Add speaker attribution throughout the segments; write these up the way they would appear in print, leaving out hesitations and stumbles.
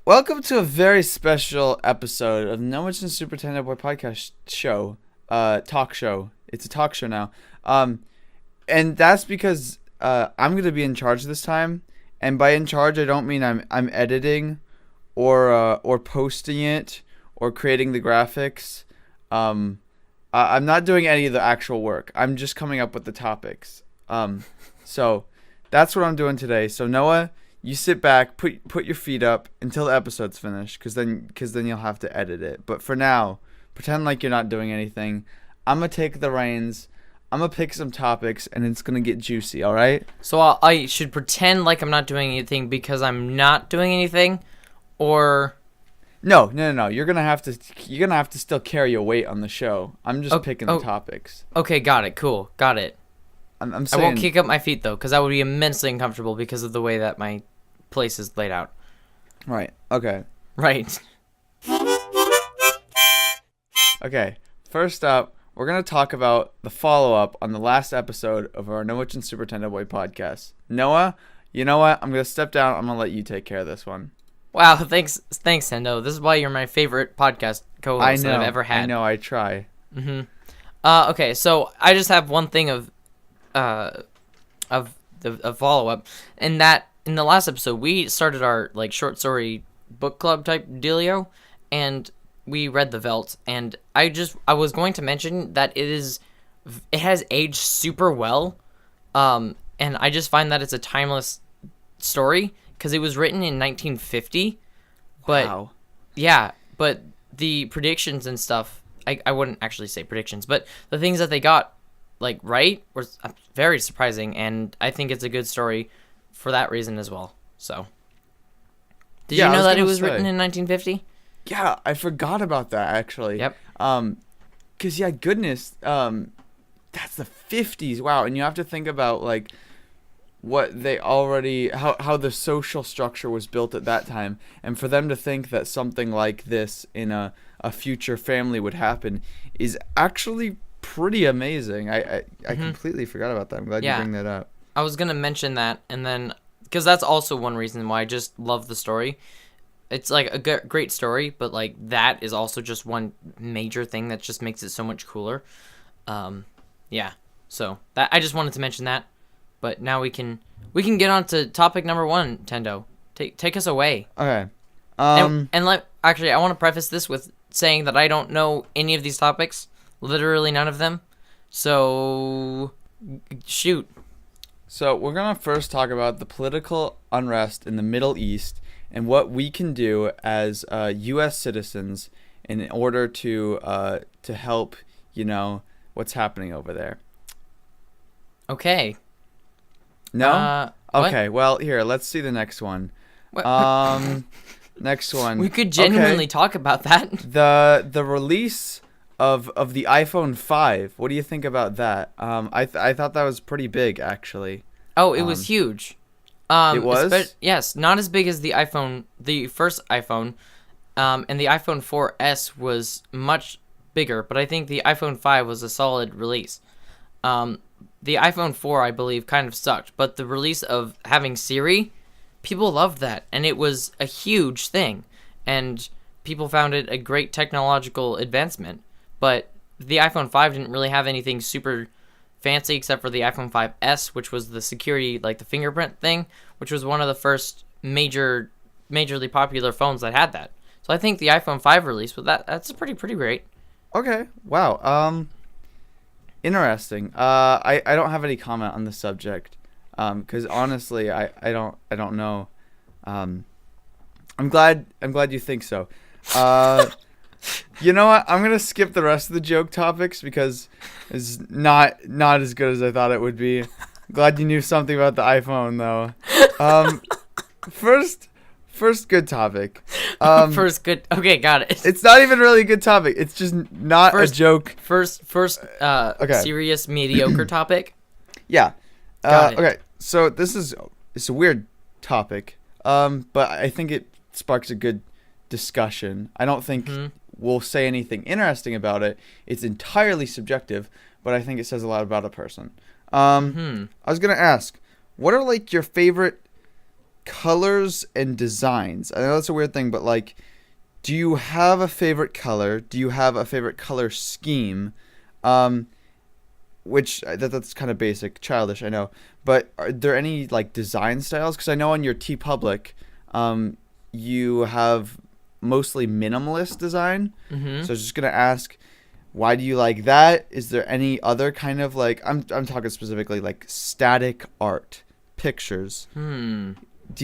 Speaker 1: Welcome to a very special episode of Nomich and Supertendoboy podcast show, talk show. It's a talk show now, and that's because I'm gonna be in charge this time. And by in charge, I don't mean I'm editing, or posting it, or creating the graphics. I'm not doing any of the actual work. I'm just coming up with the topics. So that's what I'm doing today. So Noah, you sit back, put your feet up until the episode's finished, because then you'll have to edit it. But for now, pretend like you're not doing anything. I'm gonna take the reins. I'm gonna pick some topics, and it's gonna get juicy. All right?
Speaker 2: So I should pretend like I'm not doing anything because I'm not doing anything, or
Speaker 1: No. You're gonna have to still carry your weight on the show. I'm just picking the topics.
Speaker 2: okay, got it, cool, got it.
Speaker 1: I'm
Speaker 2: I
Speaker 1: saying.
Speaker 2: won't kick up my feet though, because that would be immensely uncomfortable because of the way that my place is laid out.
Speaker 1: Right. Okay.
Speaker 2: Right.
Speaker 1: Okay. First up, we're gonna talk about the follow-up on the last episode of our Nomich and Supertendoboy podcast. Noah, you know what? I'm gonna step down. I'm gonna let you take care of this one.
Speaker 2: Wow, thanks, Tendo. This is why you're my favorite podcast co-host that I've ever had.
Speaker 1: I know. I try.
Speaker 2: Okay, so I just have one thing of the follow-up, and that in the last episode we started our short story book club type dealio, and we read the Velt, and I was going to mention that it has aged super well, and I just find that it's a timeless story because it was written in 1950, but
Speaker 1: Wow.
Speaker 2: yeah, but the predictions and stuff, I wouldn't actually say predictions, but the things that they got right were very surprising, and I think it's a good story for that reason as well. So, did you know that it was written in 1950?
Speaker 1: Yeah, I forgot about that actually.
Speaker 2: Yep.
Speaker 1: 'Cause goodness, that's the 50s. Wow, and you have to think about what they already how the social structure was built at that time, and for them to think that something like this in a future family would happen is actually pretty amazing. I completely forgot about that. I'm glad you bring that up.
Speaker 2: I was gonna mention that, and then because that's also one reason why I just love the story. It's a great story, but that is also just one major thing that just makes it so much cooler. Yeah. So that I just wanted to mention that, but now we can get on to topic number 1. Tendo, take us away.
Speaker 1: Okay.
Speaker 2: I want to preface this with saying that I don't know any of these topics, literally none of them. So shoot.
Speaker 1: So we're going to first talk about the political unrest in the Middle East and what we can do as U.S. citizens in order to help, what's happening over there.
Speaker 2: Okay.
Speaker 1: No?
Speaker 2: What?
Speaker 1: Okay, well, here, let's see the next one.
Speaker 2: What?
Speaker 1: Next one.
Speaker 2: We could genuinely talk about that.
Speaker 1: The release of the iPhone 5. What do you think about that? I thought that was pretty big, actually.
Speaker 2: Oh, it was huge.
Speaker 1: It was?
Speaker 2: Yes, not as big as the first iPhone, and the iPhone 4S was much bigger, but I think the iPhone 5 was a solid release. The iPhone 4, I believe, kind of sucked, but the release of having Siri, people loved that, and it was a huge thing, and people found it a great technological advancement, but the iPhone 5 didn't really have anything super fancy except for the iPhone 5S, which was the security, the fingerprint thing, which was one of the first majorly popular phones that had that. So I think the iPhone 5 release, but that's pretty great.
Speaker 1: Okay. Wow. Interesting. I don't have any comment on the subject. Because honestly, I don't know. I'm glad you think so. You know what? I'm gonna skip the rest of the joke topics because it's not as good as I thought it would be. Glad you knew something about the iPhone though. First good topic.
Speaker 2: First good. Okay, got it.
Speaker 1: It's not even really a good topic. It's just not a joke.
Speaker 2: First serious mediocre topic.
Speaker 1: Yeah.
Speaker 2: Got it.
Speaker 1: Okay. So it's a weird topic. But I think it sparks a good discussion. I don't think we'll say anything interesting about it. It's entirely subjective, but I think it says a lot about a person. I was gonna ask, what are your favorite colors and designs. I know that's a weird thing, but like, do you have a favorite color? Do you have a favorite color scheme? Which that's kind of basic, childish, I know. But are there any like design styles? Because I know on your TeePublic, you have mostly minimalist design.
Speaker 2: Mm-hmm.
Speaker 1: So I was just gonna ask, why do you like that? Is there any other kind of like I'm talking specifically like static art, pictures? Do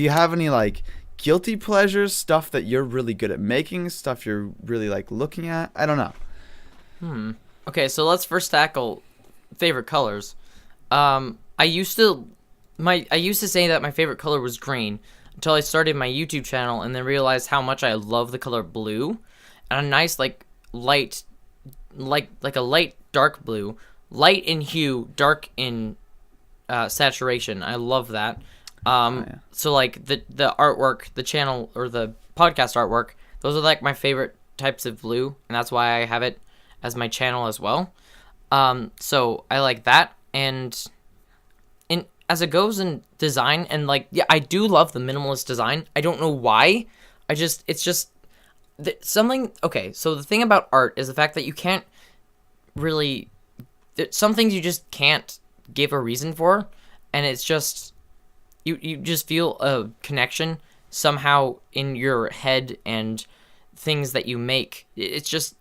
Speaker 1: you have any like guilty pleasures, stuff that you're really good at making, stuff you're really like looking at? I don't know.
Speaker 2: Okay, so let's first tackle favorite colors. I used to say that my favorite color was green until I started my YouTube channel and then realized how much I love the color blue, and a nice like light, like a light dark blue, light in hue, dark in saturation. I love that. So like the artwork, the channel or the podcast artwork, those are like my favorite types of blue, and that's why I have it as my channel as well. So I like that, and as it goes in design, and like, yeah, I do love the minimalist design. I don't know why. It's just something. Okay, so the thing about art is the fact that you can't really, some things you just can't give a reason for, and it's just, you just feel a connection somehow in your head and things that you make. It's just,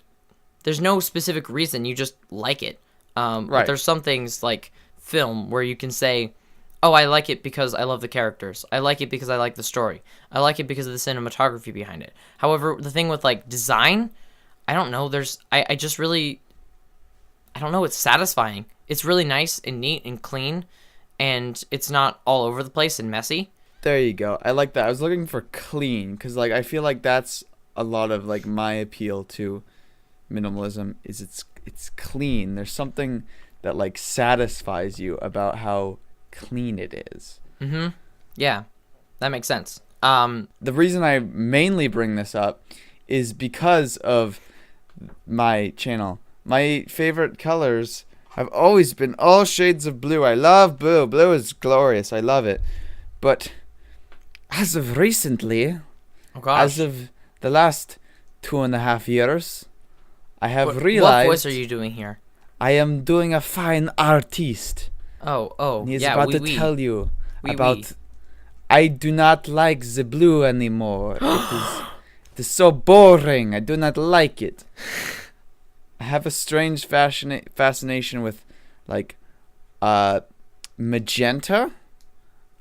Speaker 2: there's no specific reason, you just like it. Right. But there's some things like film where you can say, oh, I like it because I love the characters. I like it because I like the story. I like it because of the cinematography behind it. However, the thing with like design, I don't know, I just really, I don't know, it's satisfying. It's really nice and neat and clean, and it's not all over the place and messy.
Speaker 1: There you go. I like that. I was looking for clean because like I feel like that's a lot of like my appeal to minimalism is it's clean. There's something that like satisfies you about how clean it is.
Speaker 2: Yeah, that makes sense.
Speaker 1: The reason I mainly bring this up is because of my channel. My favorite colors have always been all shades of blue. I love blue. Blue is glorious. I love it. But as of recently, as of the last 2.5 years, I have realized...
Speaker 2: What voice are you doing here?
Speaker 1: I am doing a fine artiste.
Speaker 2: Oh,
Speaker 1: He's
Speaker 2: yeah,
Speaker 1: about to tell you about... I do not like the blue anymore. It is so boring. I do not like it. I have a strange fascination with, like, magenta,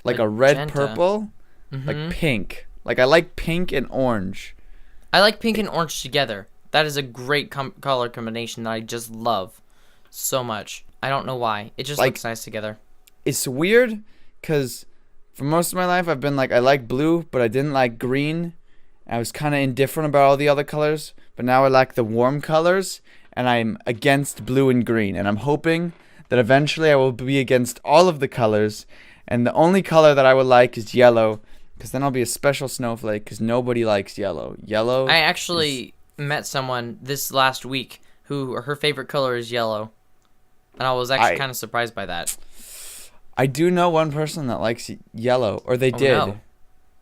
Speaker 1: like a red purple, like pink. Like, I like pink and orange.
Speaker 2: I like pink and orange together. That is a great color combination that I just love so much. I don't know why. It just looks nice together.
Speaker 1: It's weird because for most of my life I've been like, I like blue, but I didn't like green. I was kind of indifferent about all the other colors, but now I like the warm colors, and I'm against blue and green. And I'm hoping that eventually I will be against all of the colors, and the only color that I would like is yellow, because then I'll be a special snowflake, because nobody likes yellow.
Speaker 2: I actually met someone this last week who her favorite color is yellow, and I was actually kind of surprised by that.
Speaker 1: I do know one person that likes yellow, or they did,
Speaker 2: no.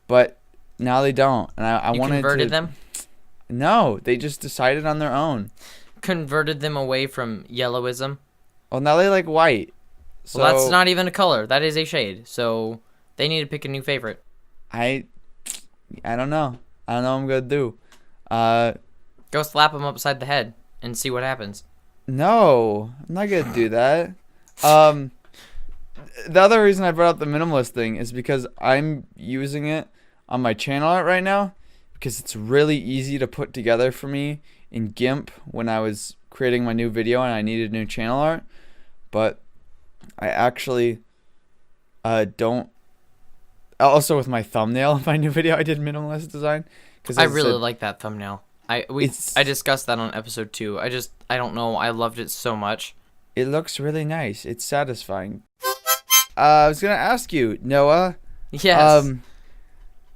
Speaker 1: But now they don't, and I wanted to...
Speaker 2: You converted them?
Speaker 1: No, they just decided on their own.
Speaker 2: Converted them away from yellowism?
Speaker 1: Well, now they like white. So
Speaker 2: well, that's not even a color. That is a shade. So they need to pick a new favorite.
Speaker 1: I don't know. I don't know what I'm going to do.
Speaker 2: Go slap them upside the head and see what happens.
Speaker 1: No, I'm not going to do that. The other reason I brought up the minimalist thing is because I'm using it on my channel art right now because it's really easy to put together for me in GIMP when I was creating my new video and I needed new channel art. But I actually don't. Also, with my thumbnail of my new video, I did minimalist design.
Speaker 2: I really like that thumbnail. I discussed that on episode 2. I don't know. I loved it so much.
Speaker 1: It looks really nice. It's satisfying. I was gonna ask you, Noah.
Speaker 2: Yes.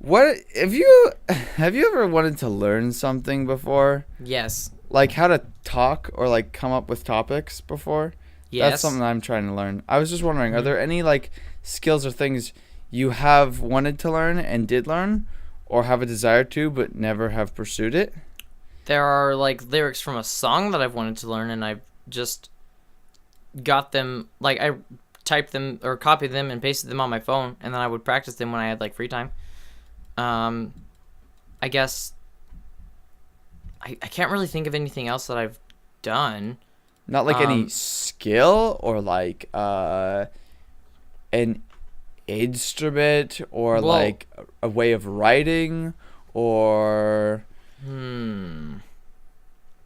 Speaker 1: What have you ever wanted to learn something before?
Speaker 2: Yes.
Speaker 1: Like how to talk or like come up with topics before?
Speaker 2: Yes.
Speaker 1: That's something I'm trying to learn. I was just wondering, are there any like skills or things you have wanted to learn and did learn, or have a desire to but never have pursued it?
Speaker 2: There are like lyrics from a song that I've wanted to learn, and I've just got them. Like I typed them or copied them and pasted them on my phone, and then I would practice them when I had like free time. I guess I can't really think of anything else that I've done.
Speaker 1: Not like any skill or like an instrument or like a way of writing or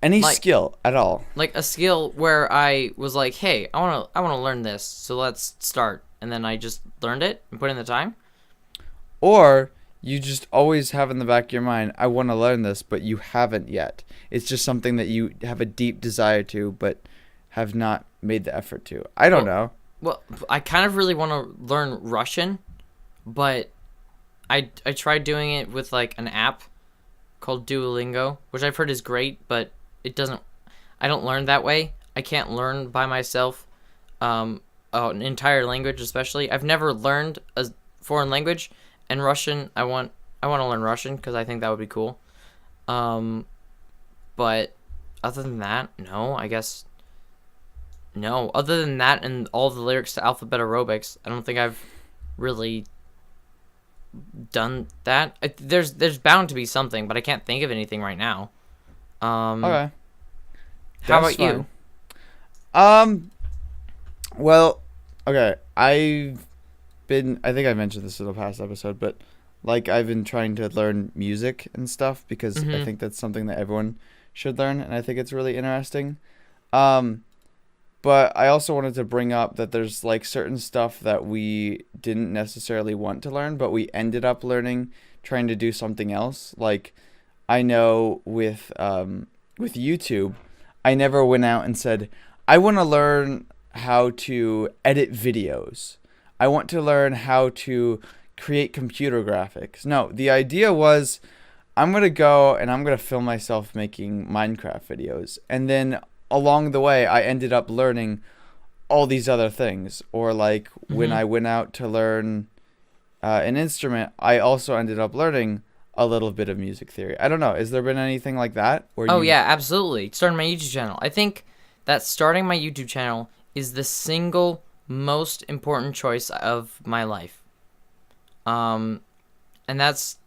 Speaker 1: any skill at all.
Speaker 2: Like a skill where I was like, hey, I wanna learn this, so let's start, and then I just learned it and put in the time.
Speaker 1: Or you just always have in the back of your mind, I want to learn this, but you haven't yet. It's just something that you have a deep desire to, but have not made the effort to. I don't know.
Speaker 2: Well, I kind of really want to learn Russian, but I tried doing it with like an app called Duolingo, which I've heard is great, but I don't learn that way. I can't learn by myself an entire language, especially. I've never learned a foreign language, and Russian, I want to learn Russian because I think that would be cool. But other than that, no, I guess no. Other than that and all the lyrics to Alphabet Aerobics, I don't think I've really done that. There's bound to be something, but I can't think of anything right now.
Speaker 1: Okay.
Speaker 2: How about you?
Speaker 1: Well, okay. I think I mentioned this in the past episode, but like I've been trying to learn music and stuff because I think that's something that everyone should learn, and I think it's really interesting. But I also wanted to bring up that there's like certain stuff that we didn't necessarily want to learn, but we ended up learning trying to do something else. Like I know with YouTube, I never went out and said, I want to learn how to edit videos. I want to learn how to create computer graphics. No, the idea was I'm going to go and I'm going to film myself making Minecraft videos. And then along the way, I ended up learning all these other things. Or like when I went out to learn an instrument, I also ended up learning a little bit of music theory. I don't know. Has there been anything like that?
Speaker 2: Yeah, absolutely. Starting my YouTube channel. I think that starting my YouTube channel is the single most important choice of my life. And that's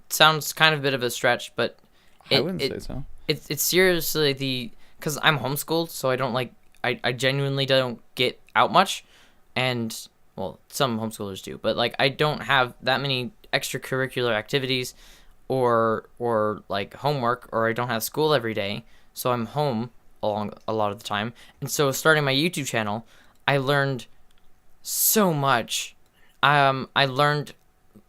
Speaker 2: sounds kind of a bit of a stretch, but
Speaker 1: I wouldn't say so.
Speaker 2: It's seriously because I'm homeschooled, so I don't I genuinely don't get out much, and well, some homeschoolers do, but like I don't have that many extracurricular activities or like homework, or I don't have school every day, so I'm home along a lot of the time. And so starting my YouTube channel, I learned so much. I learned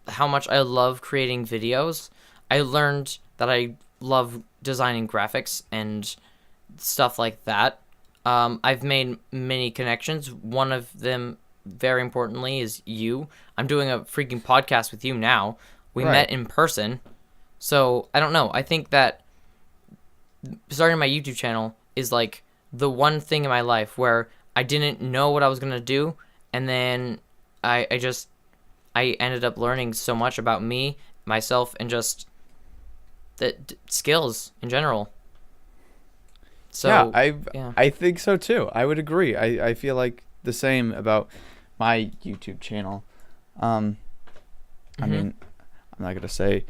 Speaker 2: how much I love creating videos. I learned that I love designing graphics and stuff like that. I've made many connections. One of them, very importantly, is you. I'm doing a freaking podcast with you now. We met in person. So, I don't know. I think that starting my YouTube channel is like the one thing in my life where I didn't know what I was going to do, and then I ended up learning so much about me, myself, and just the skills in general. So
Speaker 1: I think so too. I would agree. I feel like the same about my YouTube channel. I mean, I'm not gonna say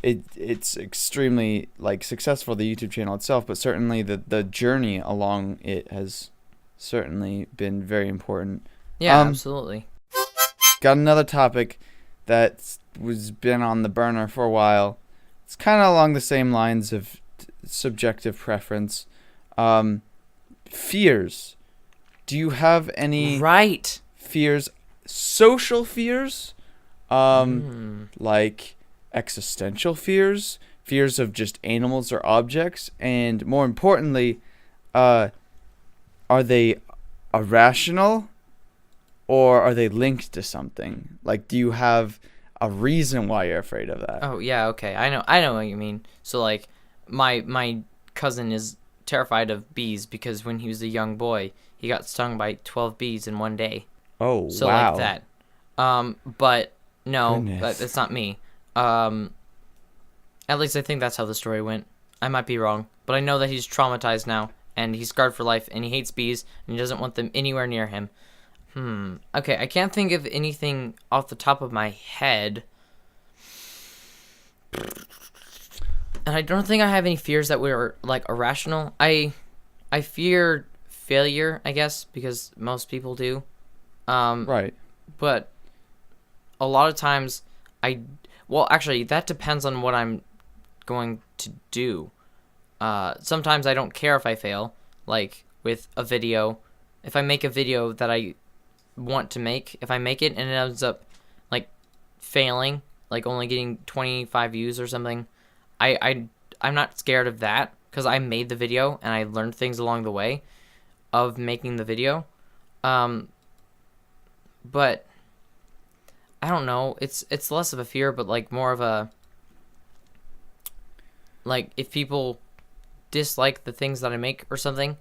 Speaker 1: it's extremely like successful, the YouTube channel itself, but certainly the journey along it has certainly been very important.
Speaker 2: Yeah, absolutely.
Speaker 1: Got another topic that was been on the burner for a while. It's kind of along the same lines of subjective preference. Fears. Do you have any fears? Social fears? Like existential fears? Fears of just animals or objects? And more importantly, are they irrational? Or are they linked to something? Like, do you have a reason why you're afraid of that?
Speaker 2: Oh, yeah, okay. I know what you mean. So, like, my cousin is terrified of bees because when he was a young boy, he got stung by 12 bees in one day.
Speaker 1: Oh,
Speaker 2: so
Speaker 1: wow.
Speaker 2: So, like that. But No,
Speaker 1: Goodness.
Speaker 2: it's not me. At least I think that's how the story went. I might be wrong, but I know that he's traumatized now, and he's scarred for life, and he hates bees, and he doesn't want them anywhere near him. Okay, I can't think of anything off the top of my head. And I don't think I have any fears that were, like, irrational. I fear failure, I guess, because most people do.
Speaker 1: Right.
Speaker 2: But a lot of times well, actually, that depends on what I'm going to do. Sometimes I don't care if I fail, like with a video. If I make a video that I want to make, if I make it and it ends up like failing, like only getting 25 views or something, I'm not scared of that because I made the video and I learned things along the way of making the video. But I don't know. It's less of a fear, but like more of a, like, if people dislike the things that I make or something,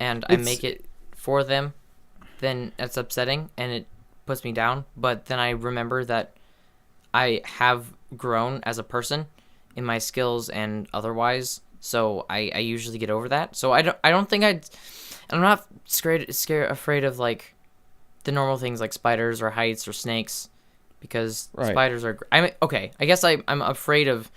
Speaker 2: and I make it for them, then it's upsetting and it puts me down. But then I remember that I have grown as a person in my skills and otherwise, so I usually get over that. So I don't think I'm not afraid of like the normal things like spiders or heights or snakes, because spiders are. Okay. I guess I'm afraid of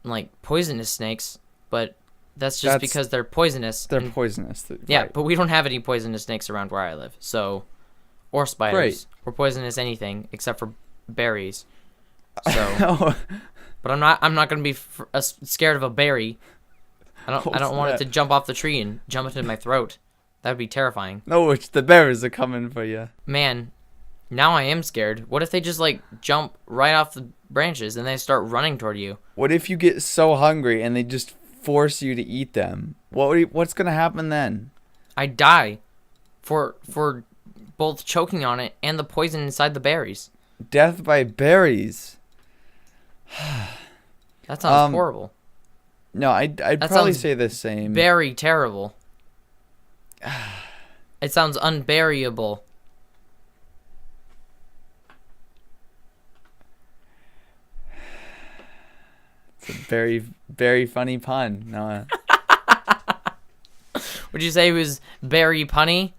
Speaker 2: like poisonous snakes, but that's because they're poisonous.
Speaker 1: They're poisonous.
Speaker 2: Yeah,
Speaker 1: right.
Speaker 2: but we don't have any poisonous snakes around where I live, so, or spiders or poisonous anything except for berries. So, but I'm not gonna be scared of a berry. I don't want it to jump off the tree and jump into my throat. That would be terrifying.
Speaker 1: No, the bears are coming for you.
Speaker 2: Man, now I am scared. What if they just like jump right off the branches and they start running toward you?
Speaker 1: What if you get so hungry and they just force you to eat them? What's gonna happen then?
Speaker 2: I die for both choking on it and the poison inside the berries.
Speaker 1: Death by berries.
Speaker 2: That sounds horrible.
Speaker 1: No, I'd probably say the same.
Speaker 2: Very terrible. It sounds unburyable.
Speaker 1: It's a very, very funny pun, Noah.
Speaker 2: Would you say it was berry punny?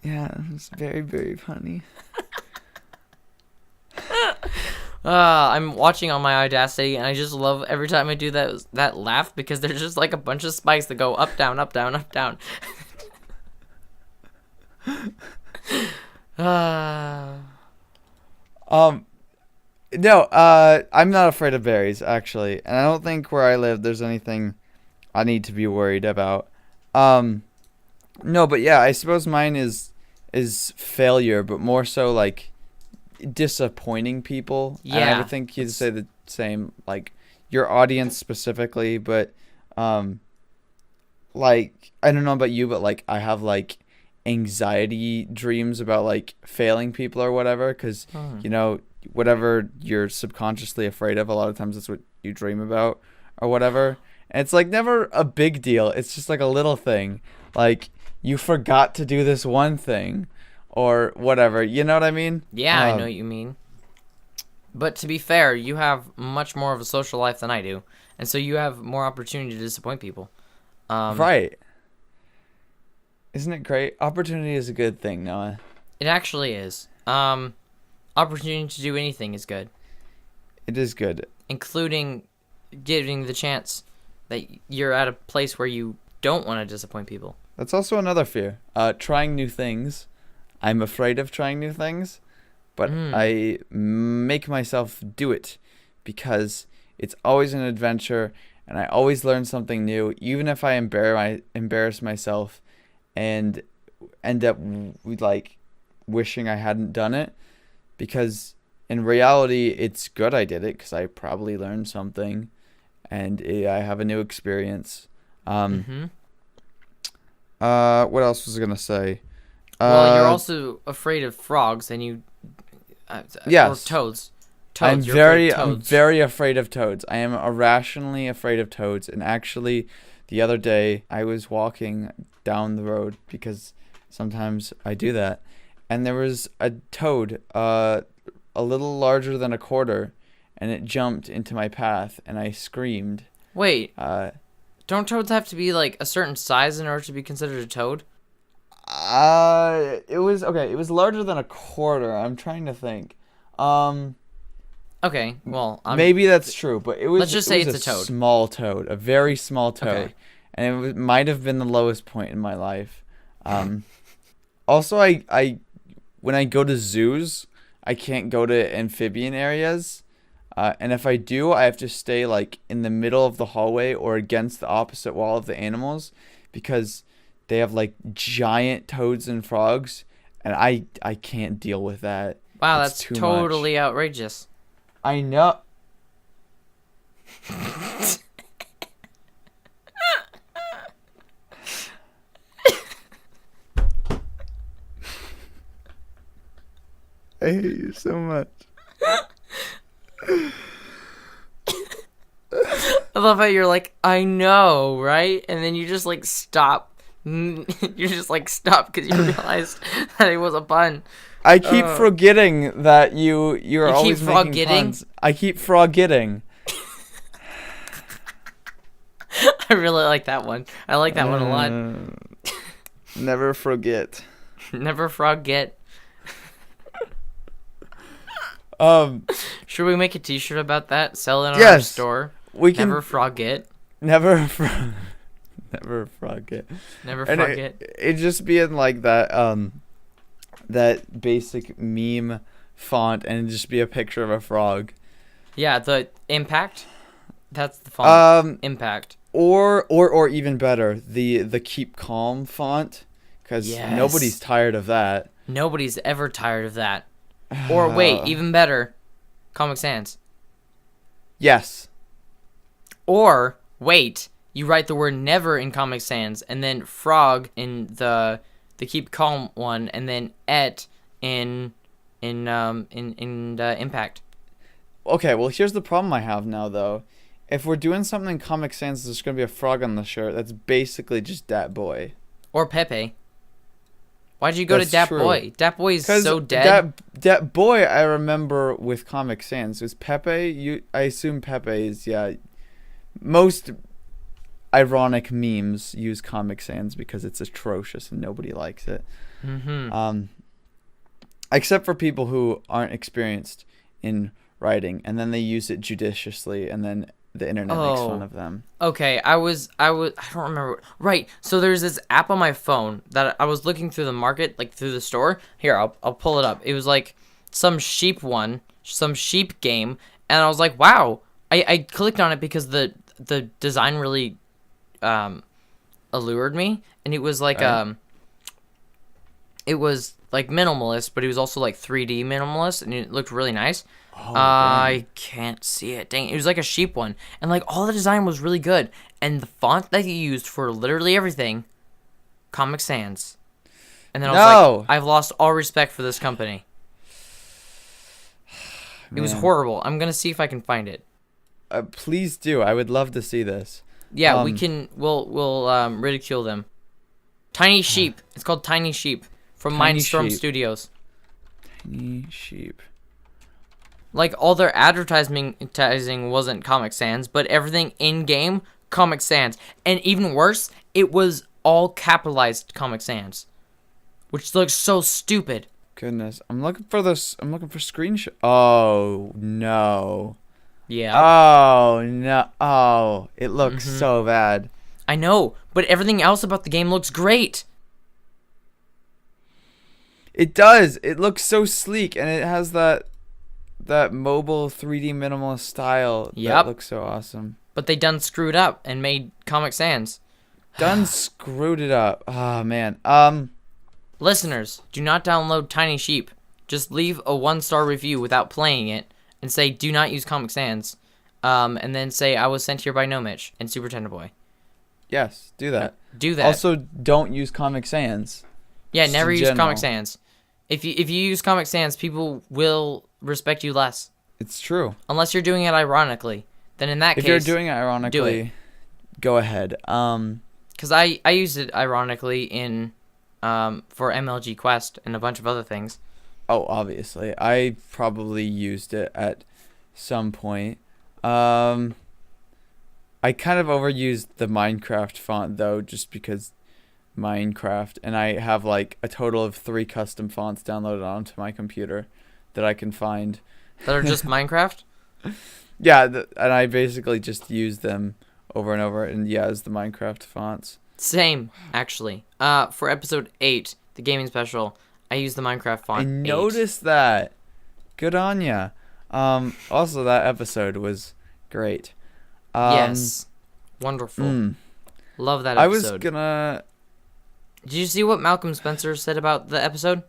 Speaker 1: Yeah, it's very, very funny.
Speaker 2: I'm watching on my Audacity, and I just love every time I do that laugh, because there's just like a bunch of spikes that go up, down, up, down, up, down.
Speaker 1: No, I'm not afraid of berries, actually. And I don't think where I live there's anything I need to be worried about. No, but yeah, I suppose mine is failure, but more so like disappointing people.
Speaker 2: Yeah.
Speaker 1: And I would think you'd say the same, like your audience specifically, but like I don't know about you, but like I have like anxiety dreams about like failing people or whatever, because you know, whatever you're subconsciously afraid of, a lot of times that's what you dream about or whatever. And it's like never a big deal. It's just like a little thing, like you forgot to do this one thing or whatever. You know what I mean?
Speaker 2: Yeah, I know what you mean. But to be fair, you have much more of a social life than I do, and so you have more opportunity to disappoint people.
Speaker 1: Right. Isn't it great? Opportunity is a good thing, Noah.
Speaker 2: It actually is. Opportunity to do anything is good.
Speaker 1: It is good.
Speaker 2: Including getting the chance that you're at a place where you don't want to disappoint people.
Speaker 1: That's also another fear. Trying new things. I'm afraid of trying new things, but I make myself do it because it's always an adventure and I always learn something new, even if I embarrass myself and end up like wishing I hadn't done it, because in reality it's good I did it because I probably learned something and I have a new experience. What else was I gonna say?
Speaker 2: Well, you're also afraid of frogs, and you
Speaker 1: yes,
Speaker 2: or toads.
Speaker 1: I'm very afraid of toads. I am irrationally afraid of toads. And actually, the other day I was walking down the road, because sometimes I do that, and there was a toad, a little larger than a quarter, and it jumped into my path, and I screamed.
Speaker 2: Wait, don't toads have to be like a certain size in order to be considered a toad?
Speaker 1: It was okay. It was larger than a quarter. I'm trying to think.
Speaker 2: Okay, well,
Speaker 1: Maybe that's true, but it was.
Speaker 2: Let's just say
Speaker 1: it was
Speaker 2: it's a toad.
Speaker 1: Small toad, a very small toad,
Speaker 2: Okay.
Speaker 1: and might have been the lowest point in my life. Also, I when I go to zoos, I can't go to amphibian areas, and if I do, I have to stay like in the middle of the hallway or against the opposite wall of the animals, because they have like giant toads and frogs, and I can't deal with that.
Speaker 2: Wow,
Speaker 1: It's
Speaker 2: that's
Speaker 1: too
Speaker 2: totally
Speaker 1: much.
Speaker 2: outrageous.
Speaker 1: I know. I hate you so much.
Speaker 2: I love how you're like, I know, right? And then you just like stop. You just like stop because you realized that it was a pun.
Speaker 1: I keep forgetting that you're
Speaker 2: You
Speaker 1: always
Speaker 2: keep
Speaker 1: making
Speaker 2: forgetting?
Speaker 1: puns. I keep forgetting.
Speaker 2: I really like that one. I like that one a lot.
Speaker 1: Never forget.
Speaker 2: Never forget.
Speaker 1: Should
Speaker 2: we make a T-shirt about that? Sell it on our
Speaker 1: Yes.
Speaker 2: store.
Speaker 1: We can
Speaker 2: Never forget.
Speaker 1: never never forget.
Speaker 2: Never
Speaker 1: And
Speaker 2: forget.
Speaker 1: it just being like that basic meme font, and it'd just be a picture of a frog.
Speaker 2: Yeah, the impact. That's the font. Impact.
Speaker 1: Or even better, the keep calm font, because
Speaker 2: Yes.
Speaker 1: nobody's tired of that.
Speaker 2: Nobody's ever tired of that. Or wait, even better, Comic Sans.
Speaker 1: Yes.
Speaker 2: Or wait, you write the word never in Comic Sans, and then frog in the keep calm one, and then et in impact.
Speaker 1: Okay, well, here's the problem I have now, though. If we're doing something in Comic Sans, there's going to be a frog on the shirt. That's basically just Dat Boy.
Speaker 2: Or Pepe. Why'd you go
Speaker 1: That's
Speaker 2: to Dat
Speaker 1: true.
Speaker 2: Boy? Dat Boy is so dead.
Speaker 1: Dat Boy, I remember with Comic Sans. It was Pepe. I assume Pepe is, yeah. Most ironic memes use Comic Sans because it's atrocious and nobody likes it.
Speaker 2: Mm-hmm.
Speaker 1: Except for people who aren't experienced in writing, and then they use it judiciously, and then the internet makes fun of them.
Speaker 2: Okay, I don't remember. Right, so there's this app on my phone that I was looking through the market, like through the store. Here, I'll pull it up. It was like some sheep game, and I was like, wow. I clicked on it because the design really allured me, and it was like it was like minimalist, but it was also like 3D minimalist, and it looked really nice.
Speaker 1: Oh,
Speaker 2: I can't see it. Dang, it was like a sheep one, and like all the design was really good, and the font that he used for literally everything, Comic Sans. And then I was like, I've lost all respect for this company. It was horrible. I'm gonna see if I can find it.
Speaker 1: Please do. I would love to see this.
Speaker 2: Yeah, we'll ridicule them. Tiny Sheep. It's called Tiny Sheep from
Speaker 1: Tiny
Speaker 2: Mindstorm
Speaker 1: Sheep.
Speaker 2: Studios.
Speaker 1: Tiny sheep.
Speaker 2: Like, all their advertising wasn't Comic Sans, but everything in-game, Comic Sans. And even worse, it was all capitalized Comic Sans. Which looks so stupid.
Speaker 1: Goodness. I'm looking for this. I'm looking for screenshot. Oh, no.
Speaker 2: Yeah.
Speaker 1: Oh, no. Oh, it looks so bad.
Speaker 2: I know, but everything else about the game looks great.
Speaker 1: It does. It looks so sleek, and it has that mobile 3D minimalist style.
Speaker 2: Yep.
Speaker 1: That looks so awesome.
Speaker 2: But they done screwed up and made Comic Sans.
Speaker 1: Done screwed it up. Oh, man.
Speaker 2: Listeners, do not download Tiny Sheep. Just leave a 1-star review without playing it and say, do not use Comic Sans. And then say, I was sent here by Nomich and Supertendoboy.
Speaker 1: Yes, do that.
Speaker 2: Do that.
Speaker 1: Also, don't use Comic Sans.
Speaker 2: Yeah,
Speaker 1: Just
Speaker 2: never
Speaker 1: in
Speaker 2: use
Speaker 1: general.
Speaker 2: Comic Sans. If you use Comic Sans, people will respect you less.
Speaker 1: It's true.
Speaker 2: Unless you're doing it ironically. Then in that
Speaker 1: If
Speaker 2: case,
Speaker 1: you're doing it ironically, go ahead.
Speaker 2: because I used it ironically in for MLG Quest and a bunch of other things.
Speaker 1: Oh, obviously. I probably used it at some point. I kind of overused the Minecraft font, though, just because Minecraft. And I have, like, a total of 3 custom fonts downloaded onto my computer that I can find.
Speaker 2: That are just Minecraft?
Speaker 1: Yeah, and I basically just use them over and over. And, yeah, as the Minecraft fonts.
Speaker 2: Same, actually. For episode 8, the gaming special, I used the Minecraft font
Speaker 1: I noticed that. Good on ya. Also, that episode was great.
Speaker 2: Yes. Wonderful. Love that episode.
Speaker 1: I was gonna...
Speaker 2: Did you see what Malcolm Spencer said about the episode?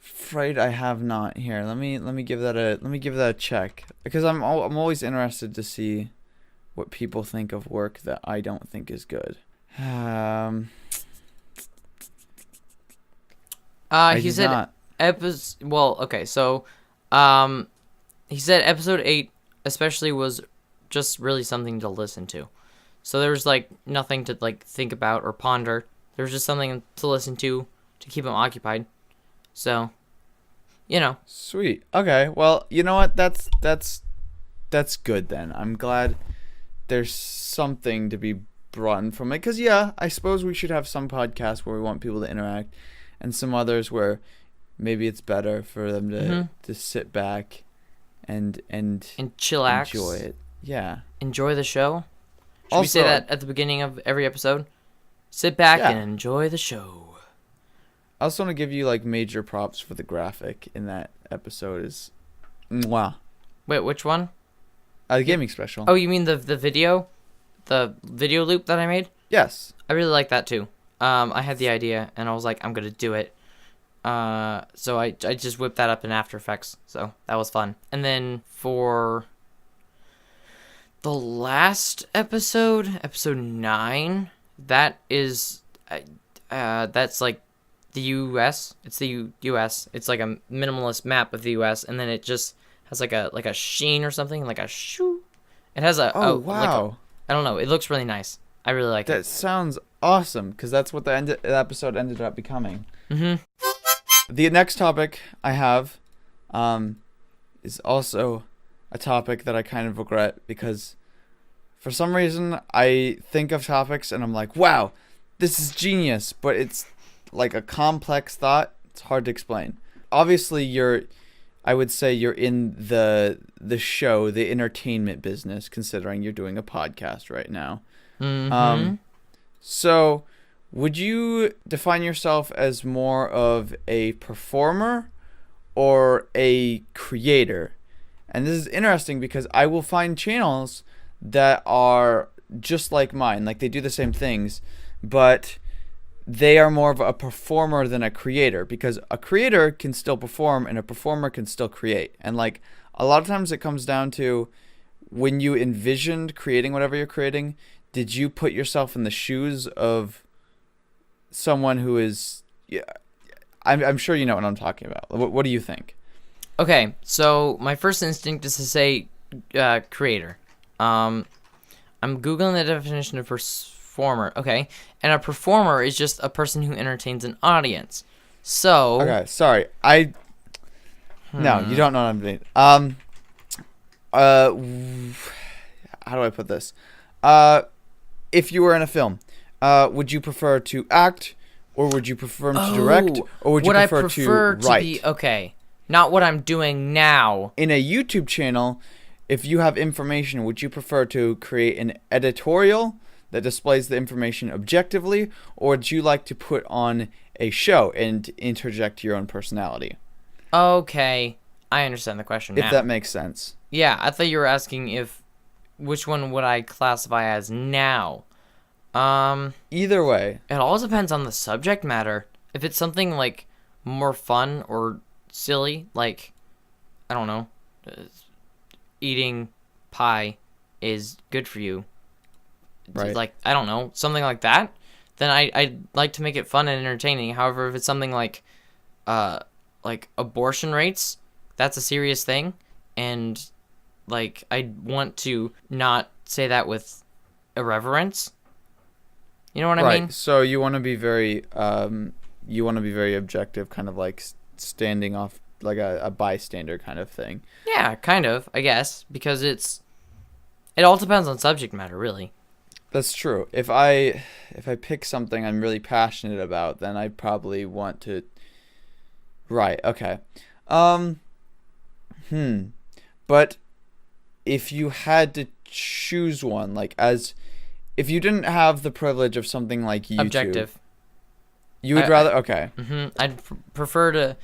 Speaker 1: Afraid I have not here. Let me give that a check, because I'm always interested to see what people think of work that I don't think is good.
Speaker 2: He said he said episode 8 especially was just really something to listen to. So there was like nothing to like think about or ponder. There was just something to listen to keep him occupied. So, you know.
Speaker 1: Sweet. Okay. Well, you know what? That's good then. I'm glad there's something to be brought in from it. Because, yeah, I suppose we should have some podcasts where we want people to interact, and some others where maybe it's better for them to sit back and
Speaker 2: chillax.
Speaker 1: Enjoy it. Yeah.
Speaker 2: Enjoy the show. Should we say that at the beginning of every episode? Sit back and enjoy the show.
Speaker 1: I also want to give you like major props for the graphic in that episode. Is mwah.
Speaker 2: Wait, which one?
Speaker 1: The gaming special.
Speaker 2: Oh, you mean the video? The video loop that I made?
Speaker 1: Yes.
Speaker 2: I really like that too. I had the idea and I was like, I'm gonna do it. So I just whipped that up in After Effects. So that was fun. And then for the last episode, episode 9, that is, that's like the U.S. It's the U.S. It's like a minimalist map of the U.S. and then it just has like a sheen or something, like a shoo. It has a
Speaker 1: wow.
Speaker 2: I don't know. It looks really nice. I really like it.
Speaker 1: That sounds awesome, because that's what the episode ended up becoming.
Speaker 2: Mm-hmm.
Speaker 1: The next topic I have is also a topic that I kind of regret, because for some reason I think of topics and I'm like, wow, this is genius, but it's like a complex thought. It's hard to explain. Obviously, I would say you're in the show, the entertainment business, considering you're doing a podcast right now.
Speaker 2: Mm-hmm.
Speaker 1: So would you define yourself as more of a performer or a creator? And this is interesting because I will find channels that are just like mine, like they do the same things, but they are more of a performer than a creator, because a creator can still perform and a performer can still create. And like a lot of times it comes down to, when you envisioned creating whatever you're creating, did you put yourself in the shoes of someone who is, I'm sure you know what I'm talking about. What do you think?
Speaker 2: Okay, so my first instinct is to say creator. I'm Googling the definition of performer. Okay, and a performer is just a person who entertains an audience. So
Speaker 1: okay, sorry, no, you don't know what I'm doing. How do I put this? If you were in a film, would you prefer to act, or would you prefer to direct, or would you prefer to write?
Speaker 2: Okay, not what I'm doing now.
Speaker 1: In a YouTube channel, if you have information, would you prefer to create an editorial that displays the information objectively, or would you like to put on a show and interject your own personality?
Speaker 2: Okay, I understand the question now.
Speaker 1: If that makes sense.
Speaker 2: Yeah, I thought you were asking which one would I classify as now.
Speaker 1: Either way.
Speaker 2: It all depends on the subject matter. If it's something like more fun or silly, like, I don't know, eating pie is good for you.
Speaker 1: Right.
Speaker 2: Like, I don't know, something like that, then I'd like to make it fun and entertaining. However, if it's something like abortion rates, that's a serious thing, and like I want to not say that with irreverence. You know what I
Speaker 1: Right.
Speaker 2: mean?
Speaker 1: So you want to be very objective, kind of like standing off like a bystander kind of thing.
Speaker 2: Yeah, kind of, I guess, because it all depends on subject matter, really.
Speaker 1: That's true. If I pick something I'm really passionate about, then I probably want to. Right. Okay. Um. But if you had to choose one, like as if you didn't have the privilege of something like YouTube,
Speaker 2: Objective.
Speaker 1: you would rather. Okay.
Speaker 2: I'd prefer to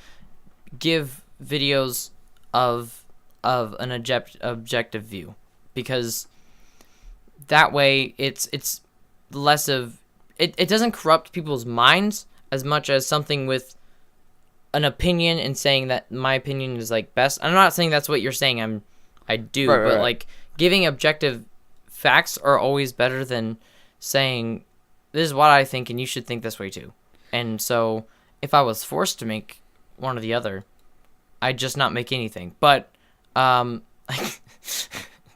Speaker 2: give videos of an objective view, because that way it's less of it doesn't corrupt people's minds as much as something with an opinion and saying that my opinion is like best. I'm not saying that's what you're saying I do,
Speaker 1: Right,
Speaker 2: but
Speaker 1: right.
Speaker 2: like giving objective facts are always better than saying this is what I think and you should think this way too. And so if I was forced to make one or the other, I'd just not make anything. But that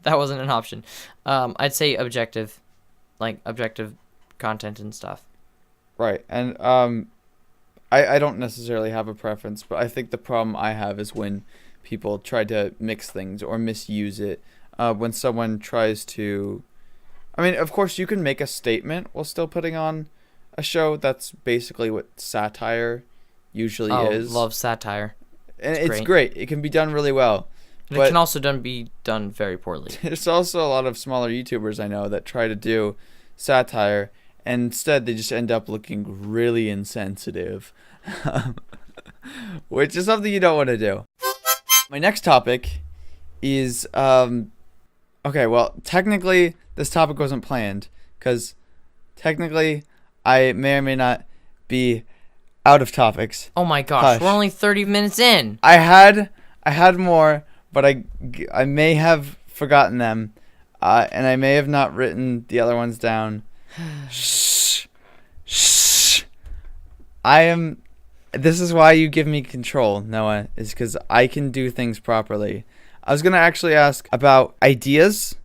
Speaker 2: wasn't an option. I'd say objective, like objective content and stuff.
Speaker 1: Right. And I don't necessarily have a preference, but I think the problem I have is when people try to mix things or misuse it. When someone tries to, I mean, of course, you can make a statement while still putting on a show. That's basically what satire usually is.
Speaker 2: Love satire.
Speaker 1: And it's great. It can be done really well.
Speaker 2: But it can also be done very poorly.
Speaker 1: There's also a lot of smaller YouTubers I know that try to do satire, and instead they just end up looking really insensitive, which is something you don't want to do. My next topic is okay, well, technically this topic wasn't planned because technically I may or may not be out of topics.
Speaker 2: Oh my gosh,
Speaker 1: Hush.
Speaker 2: We're only 30 minutes in.
Speaker 1: I had more, but I may have forgotten them, and I may have not written the other ones down. Shh. This is why you give me control, Noah, is because I can do things properly. I was going to actually ask about ideas,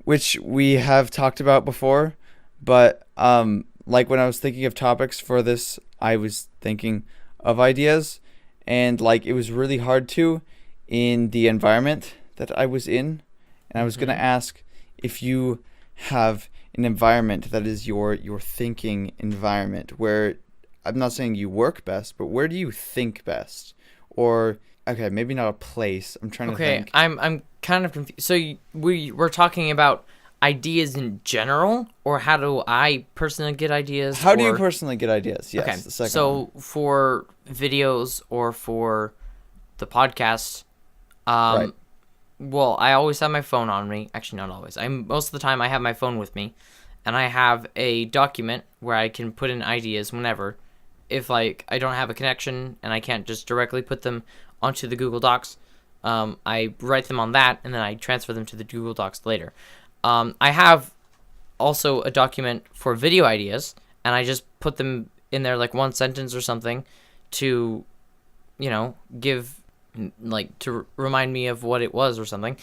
Speaker 1: which we have talked about before, but like when I was thinking of topics for this, I was thinking of ideas, and like it was really hard to in the environment that I was in, and I was going to ask if you have an environment that is your thinking environment, where I'm not saying you work best, but where do you think best? Or okay, maybe not a place. I'm trying to think.
Speaker 2: I'm kind of confused. So we're talking about ideas in general, or how do I personally get ideas?
Speaker 1: How do you personally get ideas? Yes.
Speaker 2: Okay.
Speaker 1: The second
Speaker 2: So
Speaker 1: one.
Speaker 2: for videos or for the podcast,
Speaker 1: Right.
Speaker 2: well, I always have my phone on me. Actually, not always. Most of the time I have my phone with me, and I have a document where I can put in ideas whenever. If like I don't have a connection and I can't just directly put them onto the Google Docs, I write them on that and then I transfer them to the Google Docs later. I have also a document for video ideas, and I just put them in there like one sentence or something to, give like to remind me of what it was or something.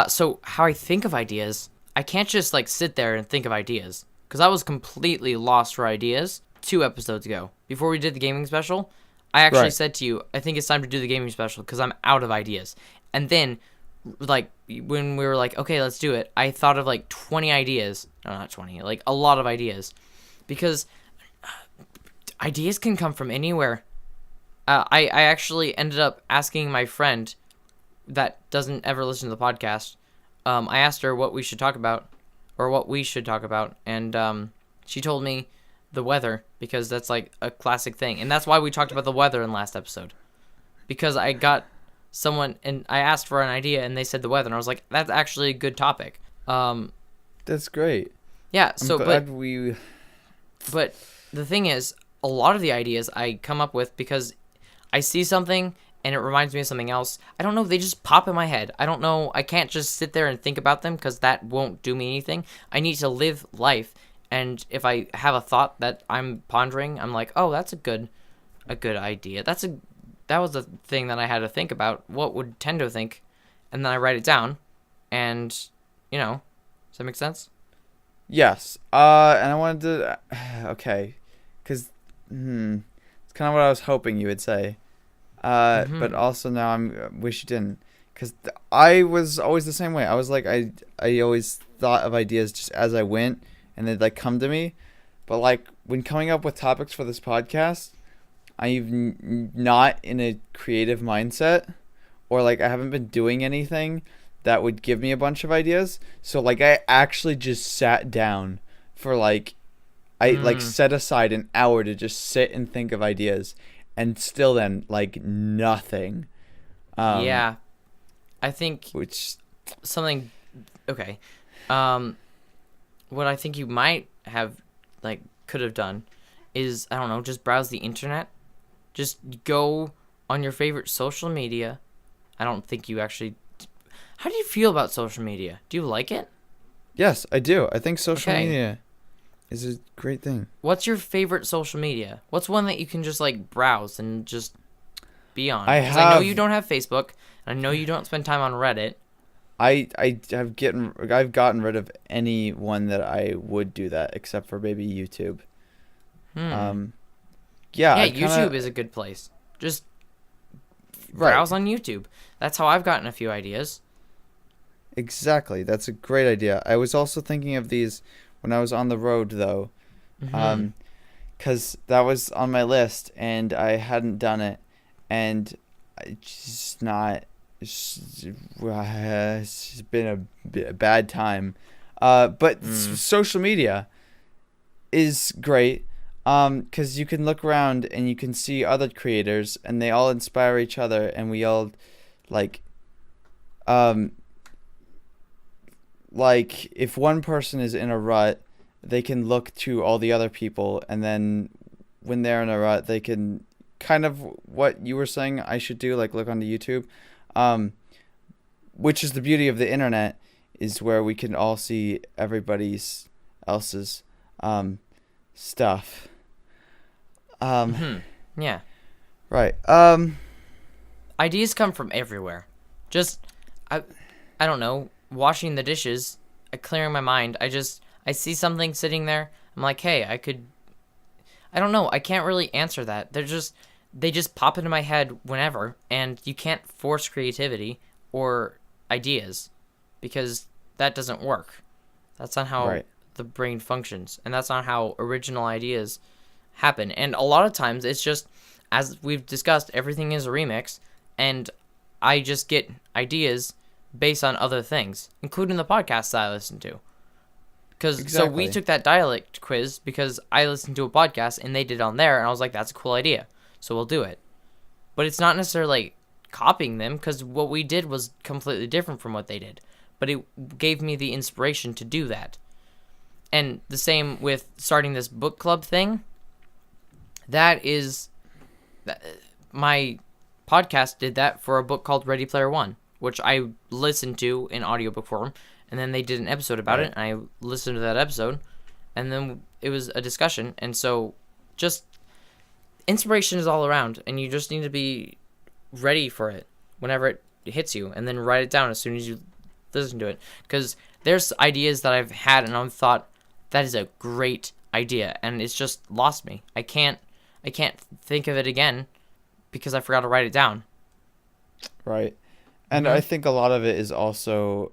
Speaker 2: So how I think of ideas, I can't just like sit there and think of ideas, because I was completely lost for ideas 2 episodes ago. Before we did the gaming special, I actually said to you, I think it's time to do the gaming special because I'm out of ideas. And then, like, when we were like, okay, let's do it, I thought of like 20 ideas. No, not 20, like a lot of ideas. Because ideas can come from anywhere. I actually ended up asking my friend that doesn't ever listen to the podcast. I asked her what we should talk about, and she told me the weather, because that's like a classic thing, and that's why we talked about the weather in last episode, because I got someone and I asked for an idea and they said the weather, and I was like, that's actually a good topic.
Speaker 1: That's great.
Speaker 2: Yeah.
Speaker 1: I'm glad
Speaker 2: But the thing is, a lot of the ideas I come up with because I see something and it reminds me of something else. I don't know, they just pop in my head. I don't know, I can't just sit there and think about them because that won't do me anything. I need to live life. And if I have a thought that I'm pondering, I'm like, oh, that's a good idea. That was the thing that I had to think about. What would Tendo think? And then I write it down. And, does that make sense?
Speaker 1: Yes. And I wanted to. Okay, because it's kind of what I was hoping you would say. But
Speaker 2: Mm-hmm.
Speaker 1: also now I'm wish you didn't, because I was always the same way. I was like I always thought of ideas just as I went, and they'd like come to me. But like when coming up with topics for this podcast, I'm not in a creative mindset, or like I haven't been doing anything that would give me a bunch of ideas. So like I actually just sat down for like I like
Speaker 2: Mm.
Speaker 1: set aside an hour to just sit and think of ideas, and still then like nothing. Um,
Speaker 2: Yeah, I think
Speaker 1: which
Speaker 2: something. Okay. Um, what I think you might have, like, could have done is, I don't know, just browse the internet. Just go on your favorite social media. I don't think you actually. How do you feel about social media? Do you like it?
Speaker 1: yes, I do. I think social
Speaker 2: Okay.
Speaker 1: media is a great thing.
Speaker 2: What's your favorite social media? What's one that you can just like browse and just be on?
Speaker 1: I
Speaker 2: Because I know you
Speaker 1: have
Speaker 2: don't have Facebook, and I know you don't spend time on Reddit.
Speaker 1: I've gotten rid of any one that I would do that, except for maybe YouTube.
Speaker 2: Hmm.
Speaker 1: Um, yeah,
Speaker 2: Yeah,
Speaker 1: I've kind
Speaker 2: YouTube is
Speaker 1: of
Speaker 2: a good place. Just
Speaker 1: right.
Speaker 2: browse on YouTube. That's how I've gotten a few ideas.
Speaker 1: Exactly. That's a great idea. I was also thinking of these when I was on the road, though,
Speaker 2: Mm-hmm.
Speaker 1: because that was on my list and I hadn't done it, and it's just not. It's just been a bad time. But
Speaker 2: Mm.
Speaker 1: social media is great, because you can look around and you can see other creators, and they all inspire each other, and we all like um like if one person is in a rut, they can look to all the other people, and then when they're in a rut, they can kind of what you were saying I should do, like look onto YouTube, um, which is the beauty of the internet, is where we can all see everybody's else's um, stuff. Um,
Speaker 2: Mm-hmm. Yeah.
Speaker 1: right.
Speaker 2: Ideas come from everywhere. Just I I don't know, washing the dishes, clearing my mind. I see something sitting there. I'm like, "Hey, I don't know. I can't really answer that. They just pop into my head whenever, and you can't force creativity or ideas because that doesn't work. That's not how
Speaker 1: Right.
Speaker 2: the brain functions, and that's not how original ideas happen. And a lot of times it's just, as we've discussed, everything is a remix, and I just get ideas based on other things, including the podcasts that I listen to. Because so we
Speaker 1: Exactly.
Speaker 2: took that dialect quiz because I listened to a podcast and they did it on there, and I was like, that's a cool idea, so we'll do it. But it's not necessarily like copying them because what we did was completely different from what they did. But it gave me the inspiration to do that. And the same with starting this book club thing. That is, my podcast did that for a book called Ready Player One, which I listened to in audiobook form, and then they did an episode about
Speaker 1: Right.
Speaker 2: it, and I listened to that episode, and then it was a discussion, and so just inspiration is all around, and you just need to be ready for it whenever it hits you, and then write it down as soon as you listen to it, because there's ideas that I've had and I've thought that is a great idea, and it's just lost me. I can't think of it again because I forgot to write it down.
Speaker 1: Right. And I
Speaker 2: Mhm.
Speaker 1: think a lot of it is also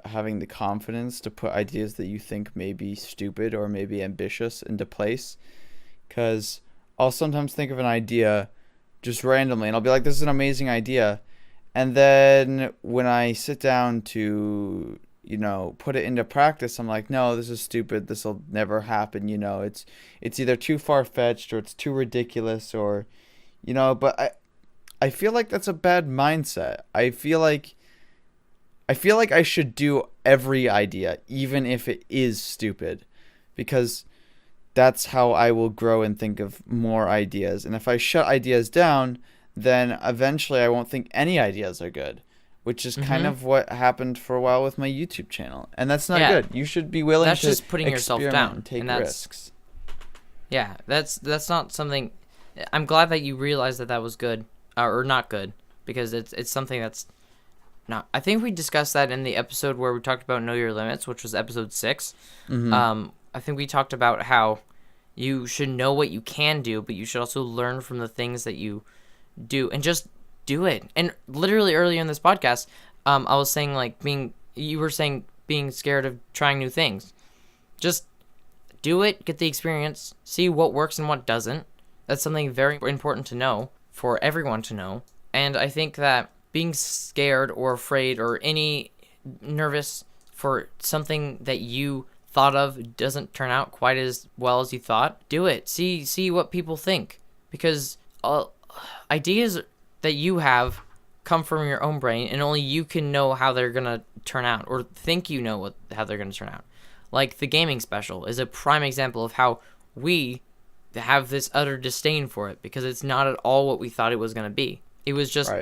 Speaker 1: having the confidence to put ideas that you think may be stupid or maybe ambitious into place. Because I'll sometimes think of an idea just randomly, and I'll be like, this is an amazing idea. And then when I sit down to, put it into practice, I'm like, no, this is stupid. This will never happen. It's either too far fetched, or it's too ridiculous, or, but I feel like that's a bad mindset. I feel like I should do every idea, even if it is stupid, because that's how I will grow and think of more ideas. And if I shut ideas down, then eventually I won't think any ideas are good, which is kind
Speaker 2: Mhm.
Speaker 1: of what happened for a while with my YouTube channel. And that's not
Speaker 2: Yeah,
Speaker 1: good. You should be willing
Speaker 2: that's
Speaker 1: to
Speaker 2: just putting yourself
Speaker 1: experiment
Speaker 2: down,
Speaker 1: and take
Speaker 2: and that's
Speaker 1: risks.
Speaker 2: yeah, that's not something. I'm glad that you realized that that was good or not good because it's something that's not. I think we discussed that in the episode where we talked about Know Your Limits, which was episode 6. I think we talked about how you should know what you can do, but you should also learn from the things that you do and just do it. And literally earlier in this podcast, I was saying like you were saying being scared of trying new things. Just do it, get the experience, see what works and what doesn't. That's something very important to know, for everyone to know. And I think that being scared or afraid or any nervous for something that you thought of doesn't turn out quite as well as you thought, do it. See what people think. Because ideas that you have come from your own brain, and only you can know how they're going to turn out, or think you know how they're going to turn out. Like the gaming special is a prime example of how we have this utter disdain for it, because it's not at all what we thought it was going to be. It was just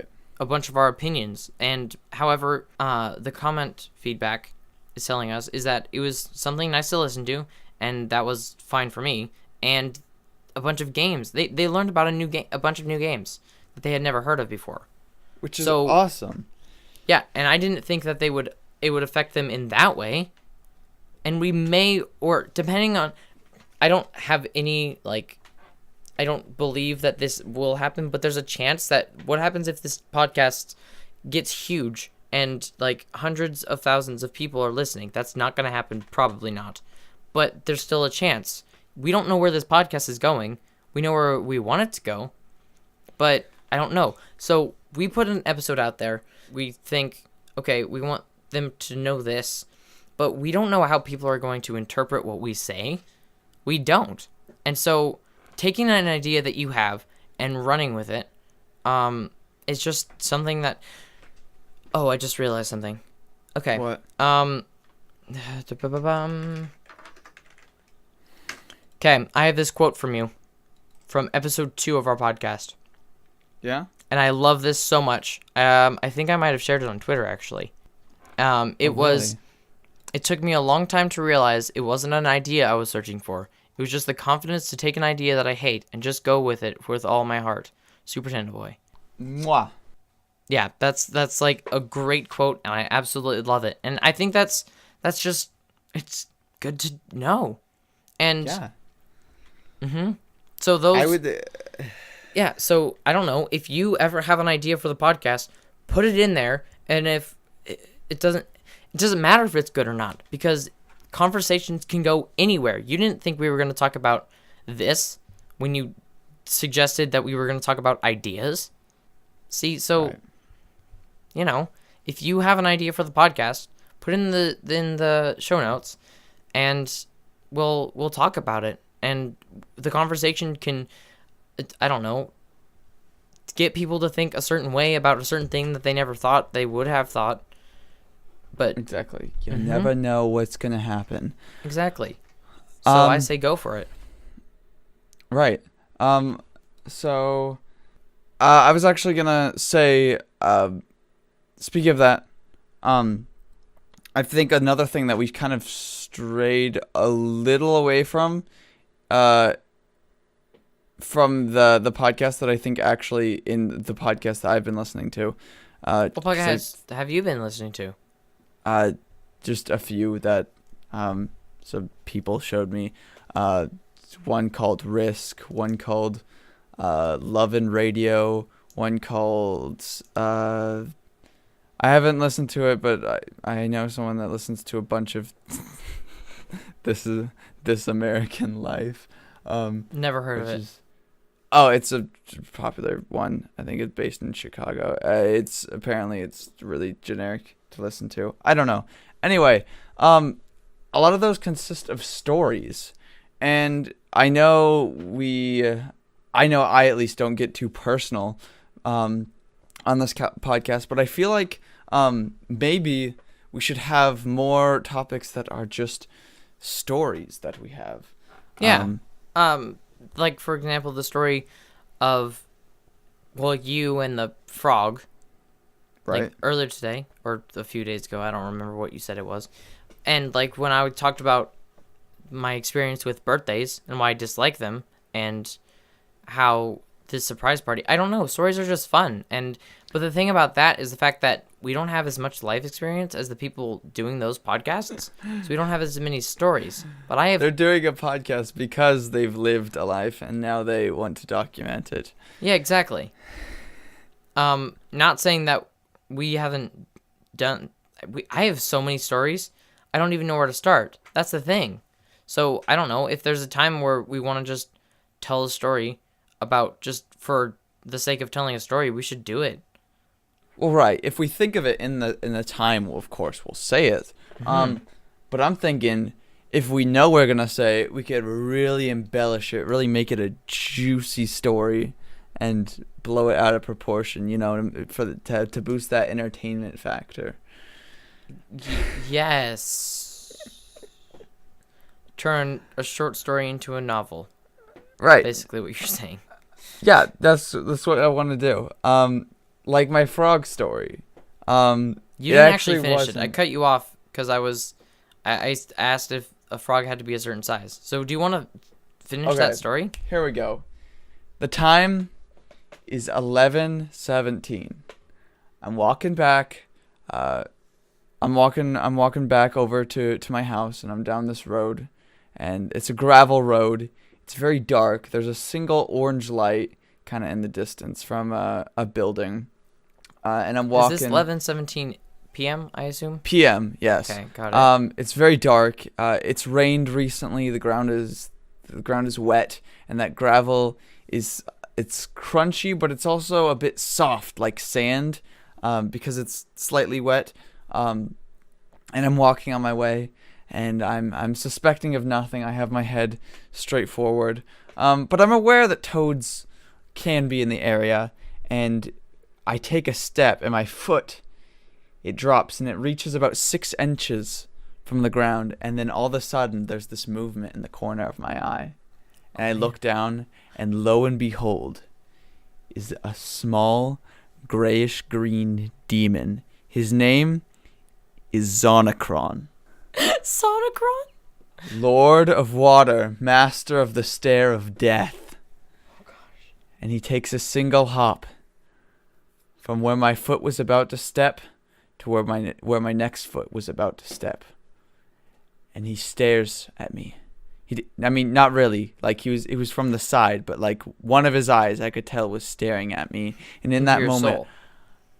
Speaker 2: a bunch of our opinions. And however, the comment feedback is telling us is that it was something nice to listen to, and that was fine for me. And a bunch of games. They learned about a bunch of new games that they had never heard of before.
Speaker 1: Which is awesome.
Speaker 2: Yeah, and I didn't think that it would affect them in that way. And we may, or depending on, I don't have any, like, I don't believe that this will happen, but there's a chance that what happens if this podcast gets huge and, like, hundreds of thousands of people are listening? That's not going to happen, probably not. But there's still a chance. We don't know where this podcast is going. We know where we want it to go, but I don't know. So we put an episode out there. We think, okay, we want them to know this, but we don't know how people are going to interpret what we say. We don't. And so taking an idea that you have and running with it is just something that... Oh, I just realized something. Okay.
Speaker 1: What?
Speaker 2: Okay, I have this quote from you from episode 2 of our podcast.
Speaker 1: Yeah?
Speaker 2: And I love this so much. I think I might have shared it on Twitter, actually. Really? It took me a long time to realize it wasn't an idea I was searching for. It was just the confidence to take an idea that I hate and just go with it with all my heart. Supertendoboy.
Speaker 1: Mwah.
Speaker 2: Yeah, that's like a great quote, and I absolutely love it. And I think that's just, it's good to know. And
Speaker 1: yeah.
Speaker 2: So those
Speaker 1: I would
Speaker 2: yeah, so I don't know, if you ever have an idea for the podcast, put it in there, and if it doesn't matter if it's good or not, because conversations can go anywhere. You didn't think we were going to talk about this when you suggested that we were going to talk about ideas. See, so you know, if you have an idea for the podcast, put it in the show notes, and we'll talk about it, and the conversation can, I don't know, get people to think a certain way about a certain thing that they never thought they would have thought. But
Speaker 1: exactly, you never know what's gonna happen.
Speaker 2: Exactly. So I say go for it.
Speaker 1: Right. So I was actually gonna say, speaking of that, I think another thing that we kind of strayed a little away from the podcast that I think actually in the podcast that I've been listening to.
Speaker 2: What podcast have you been listening to?
Speaker 1: Just a few that some people showed me. One called Risk, one called Love and Radio, one called I haven't listened to it, but I know someone that listens to a bunch of This American Life.
Speaker 2: Never heard of it.
Speaker 1: It's a popular one. I think it's based in Chicago. It's really generic to listen to. I don't know. Anyway, a lot of those consist of stories, and I know I at least don't get too personal on this podcast, but I feel like maybe we should have more topics that are just stories that we have.
Speaker 2: Yeah. Like, for example, the story of, well, you and the frog.
Speaker 1: Right.
Speaker 2: Like, earlier today, or a few days ago, I don't remember what you said it was. And, like, when I talked about my experience with birthdays and why I dislike them, and how this surprise party, I don't know, stories are just fun. But the thing about that is the fact that we don't have as much life experience as the people doing those podcasts, so we don't have as many stories. But I have.
Speaker 1: They're doing a podcast because they've lived a life and now they want to document it.
Speaker 2: Yeah, exactly. Not saying that we haven't done. I have so many stories. I don't even know where to start. That's the thing. So I don't know if there's a time where we want to just tell a story about just for the sake of telling a story. We should do it.
Speaker 1: Well, right. If we think of it in the time, well, of course, we'll say it. But I'm thinking if we know we're gonna say it, we could really embellish it, really make it a juicy story, and blow it out of proportion. You know, to boost that entertainment factor.
Speaker 2: Yes. Turn a short story into a novel.
Speaker 1: Right.
Speaker 2: Basically, what you're saying.
Speaker 1: Yeah, that's what I want to do. Like my frog story.
Speaker 2: You didn't actually finish it. I cut you off because I asked if a frog had to be a certain size. So do you want to finish that story?
Speaker 1: Here we go. The time is 11:17. I'm walking back. I'm walking back over to my house, and I'm down this road, and it's a gravel road. It's very dark. There's a single orange light kind of in the distance from a building. And I'm walking.
Speaker 2: Is this 11:17 p.m., I assume?
Speaker 1: PM, yes.
Speaker 2: Okay, got it.
Speaker 1: It's very dark. It's rained recently. The ground is wet, and that gravel it's crunchy, but it's also a bit soft, like sand, because it's slightly wet. And I'm walking on my way, and I'm suspecting of nothing. I have my head straight forward, but I'm aware that toads can be in the area, and I take a step, and my foot, it drops, and it reaches about 6 inches from the ground, and then all of a sudden, there's this movement in the corner of my eye, and I look down, and lo and behold, is a small, grayish-green demon. His name is Zonicron.
Speaker 2: Zonicron?
Speaker 1: Lord of Water, Master of the Stair of Death.
Speaker 2: Oh, gosh.
Speaker 1: And he takes a single hop from where my foot was about to step to where my next foot was about to step. And he stares at me. I mean, not really. Like, it was from the side, but like one of his eyes I could tell was staring at me. And in that
Speaker 2: Your
Speaker 1: moment,
Speaker 2: soul.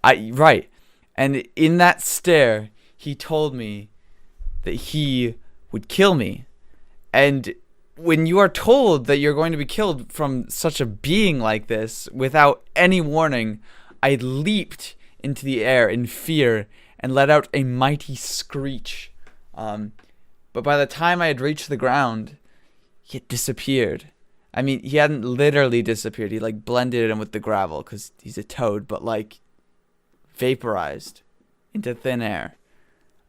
Speaker 1: Right. And in that stare, he told me that he would kill me. And when you are told that you're going to be killed from such a being like this without any warning, I leaped into the air in fear and let out a mighty screech. But by the time I had reached the ground, he had disappeared. I mean, he hadn't literally disappeared. He like blended in with the gravel because he's a toad, but like vaporized into thin air.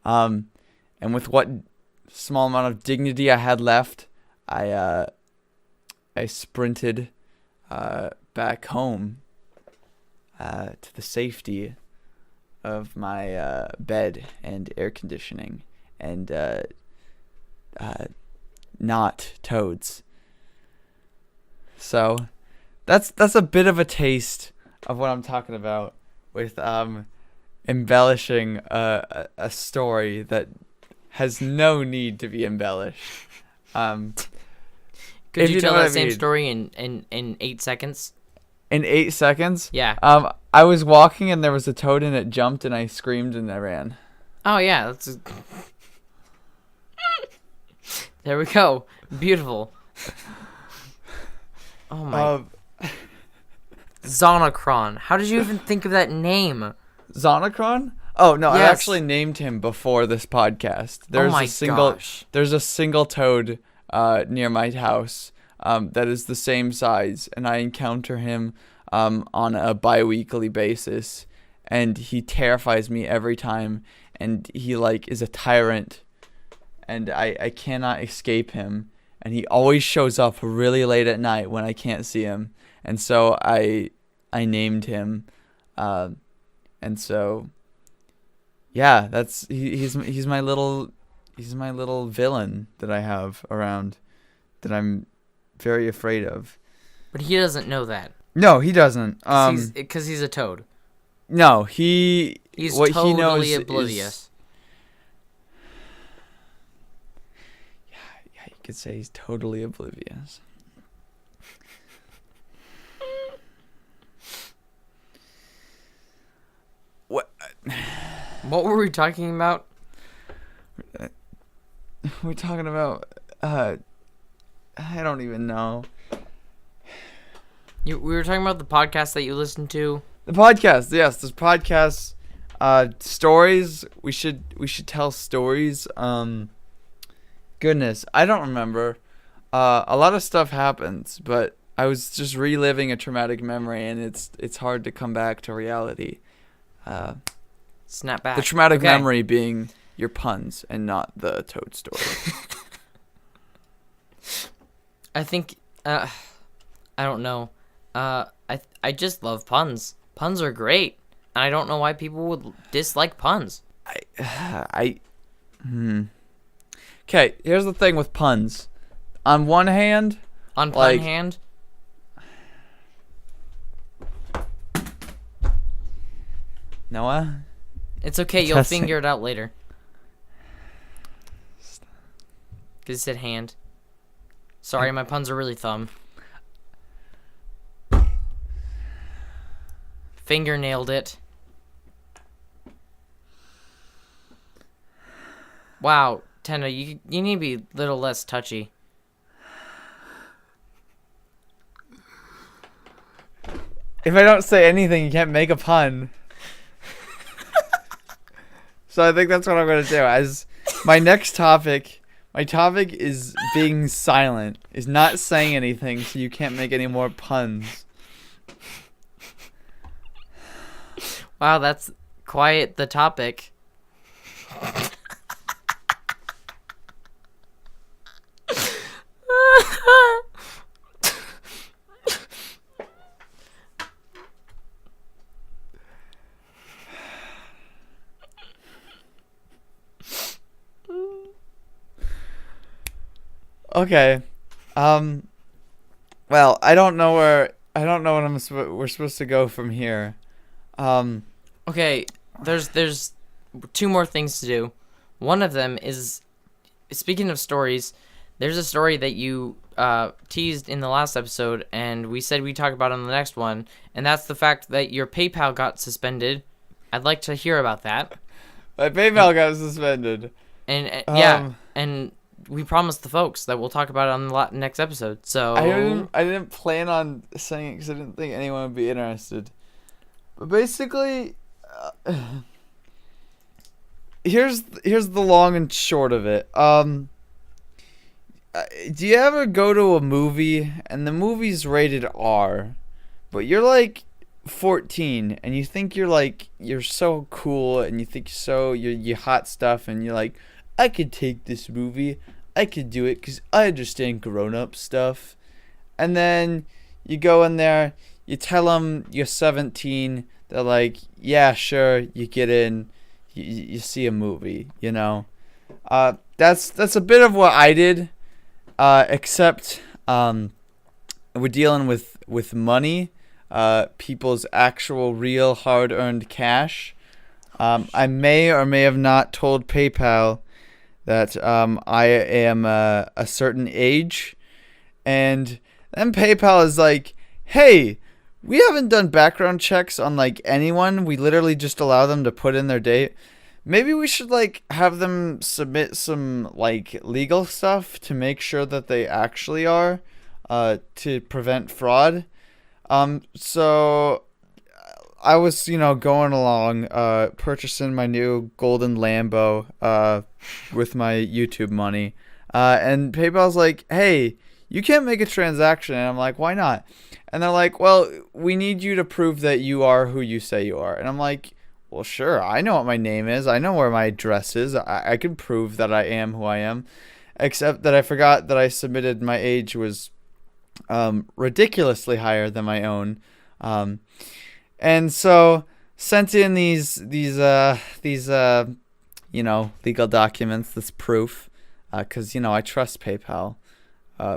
Speaker 1: And with what small amount of dignity I had left, I sprinted back home to the safety of my bed and air conditioning and not toads. So that's a bit of a taste of what I'm talking about with embellishing a story that has no need to be embellished.
Speaker 2: Could you tell that same story in 8 seconds?
Speaker 1: In 8 seconds?
Speaker 2: Yeah.
Speaker 1: I was walking and there was a toad and it jumped and I screamed and I ran.
Speaker 2: Oh yeah, that's. There we go. Beautiful. Oh my. Zonicron. How did you even think of that name?
Speaker 1: Zonicron? Oh no,
Speaker 2: Yes.
Speaker 1: I actually named him before this podcast. There's a single toad near my house that is the same size, and I encounter him on a bi-weekly basis, and he terrifies me every time, and he like is a tyrant, and I cannot escape him, and he always shows up really late at night when I can't see him, and so I named him, and so yeah, he's my little villain that I have around that I'm very afraid of.
Speaker 2: But he doesn't know that.
Speaker 1: No, he doesn't.
Speaker 2: Because he's a toad.
Speaker 1: No,
Speaker 2: He's
Speaker 1: what
Speaker 2: totally
Speaker 1: he knows
Speaker 2: oblivious.
Speaker 1: Yeah, you could say he's totally oblivious. What?
Speaker 2: What were we talking about?
Speaker 1: We're talking about. I don't even know.
Speaker 2: We were talking about the podcast that you listened to.
Speaker 1: The podcast, yes, this podcast. Stories. We should tell stories. Goodness, I don't remember. A lot of stuff happens, but I was just reliving a traumatic memory, and it's hard to come back to reality.
Speaker 2: Snap back.
Speaker 1: The traumatic memory being your puns and not the Toad story.
Speaker 2: I think. I don't know. I just love puns. Puns are great. And I don't know why people would dislike puns.
Speaker 1: Okay, here's the thing with puns. On one hand,
Speaker 2: On pun hand.
Speaker 1: Noah?
Speaker 2: It's okay. You'll figure it out later. Because it said hand. Sorry, my puns are really thumb. Fingernailed it. Wow, Tendo, you need to be a little less touchy.
Speaker 1: If I don't say anything, you can't make a pun. So I think that's what I'm going to do. As my next topic, my topic is being silent, is not saying anything, so you can't make any more puns.
Speaker 2: Wow, that's quite the topic.
Speaker 1: Okay. Well, I don't know what we're supposed to go from here.
Speaker 2: Okay, there's two more things to do. One of them is, speaking of stories, there's a story that you teased in the last episode, and we said we'd talk about it on the next one, and that's the fact that your PayPal got suspended. I'd like to hear about that.
Speaker 1: My PayPal got suspended.
Speaker 2: And yeah, and we promised the folks that we'll talk about it on the next episode. So
Speaker 1: I didn't plan on saying it because I didn't think anyone would be interested. But basically, here's the long and short of it. Do you ever go to a movie and the movie's rated R, but you're like 14 and you think you're so cool and you think you're hot stuff and you're like, I could take this movie, I could do it because I understand grown-up stuff. And then you go in there, you tell them you're 17, they're like, yeah, sure, you get in, you see a movie, you know. That's a bit of what I did, except we're dealing with money, people's actual real hard-earned cash. I may or may have not told PayPal that I am a certain age, and then PayPal is like, hey, we haven't done background checks on like anyone. We literally just allow them to put in their date. Maybe we should like have them submit some like legal stuff to make sure that they actually are, to prevent fraud. So I was, going along, purchasing my new golden Lambo, with my YouTube money. And PayPal's like, hey, you can't make a transaction. And I'm like, why not? And they're like, well, we need you to prove that you are who you say you are. And I'm like, well, sure. I know what my name is. I know where my address is. I can prove that I am who I am. Except that I forgot that I submitted my age was ridiculously higher than my own. And so sent in these legal documents, this proof, because I trust PayPal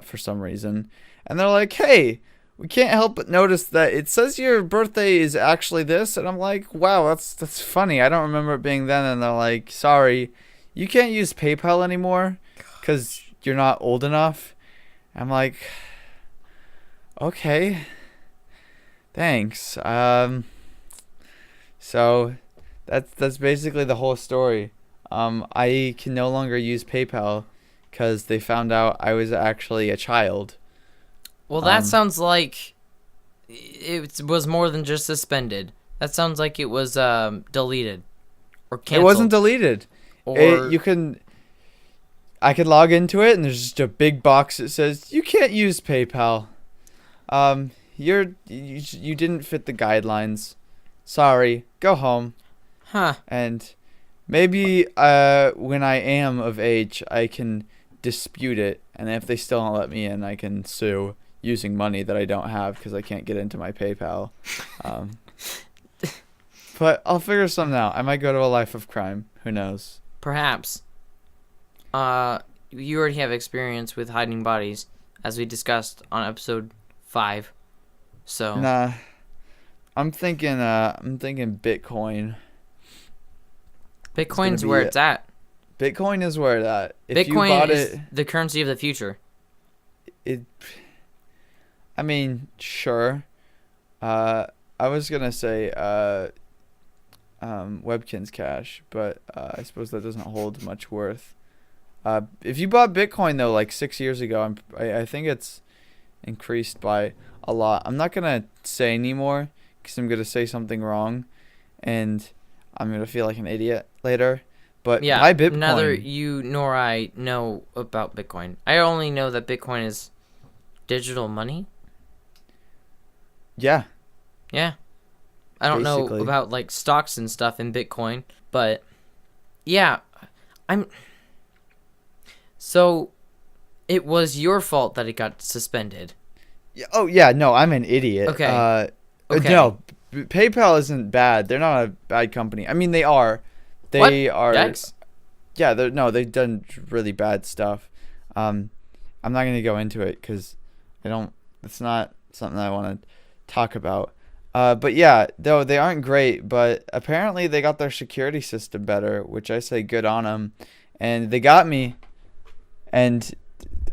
Speaker 1: for some reason. And they're like, hey, we can't help but notice that it says your birthday is actually this, and I'm like, wow, that's funny. I don't remember it being then, and they're like, sorry, you can't use PayPal anymore because you're not old enough. I'm like, okay, thanks. So that's basically the whole story. I can no longer use PayPal because they found out I was actually a child.
Speaker 2: Well, that sounds like it was more than just suspended. That sounds like it was deleted or canceled.
Speaker 1: It wasn't deleted.
Speaker 2: Or
Speaker 1: I could log into it, and there's just a big box that says you can't use PayPal. You didn't fit the guidelines. Sorry, go home.
Speaker 2: huh?
Speaker 1: And maybe when I am of age, I can dispute it, and if they still don't let me in, I can sue using money that I don't have because I can't get into my PayPal. But I'll figure something out. I might go to a life of crime. Who knows?
Speaker 2: Perhaps. You already have experience with hiding bodies, as we discussed on episode 5. So
Speaker 1: Nah, I'm thinking Bitcoin.
Speaker 2: Bitcoin's
Speaker 1: be
Speaker 2: where
Speaker 1: it.
Speaker 2: it's at.
Speaker 1: Bitcoin is where it's at. If you
Speaker 2: Bitcoin
Speaker 1: bought
Speaker 2: is the currency of the future.
Speaker 1: I mean, sure. I was gonna say Webkinz Cash, but I suppose that doesn't hold much worth. If you bought Bitcoin though, like 6 years ago, I think it's increased by a lot. I'm not gonna say anymore because I'm gonna say something wrong, and I'm gonna feel like an idiot later. But
Speaker 2: Yeah,
Speaker 1: buy Bitcoin.
Speaker 2: neither you nor I know about Bitcoin. I only know that Bitcoin is digital money.
Speaker 1: Yeah.
Speaker 2: Yeah. I don't know
Speaker 1: Basically.
Speaker 2: about like stocks and stuff in Bitcoin, but yeah, so it was your fault that it got suspended.
Speaker 1: Oh yeah, no, I'm an idiot.
Speaker 2: Okay. Okay.
Speaker 1: No, PayPal isn't bad. They're not a bad company. I mean, they are. They are.
Speaker 2: Yikes.
Speaker 1: Yeah, they've done really bad stuff. I'm not gonna go into it because it's not something I want to talk about. But yeah, though they aren't great, but apparently they got their security system better, which I say good on them. And they got me. And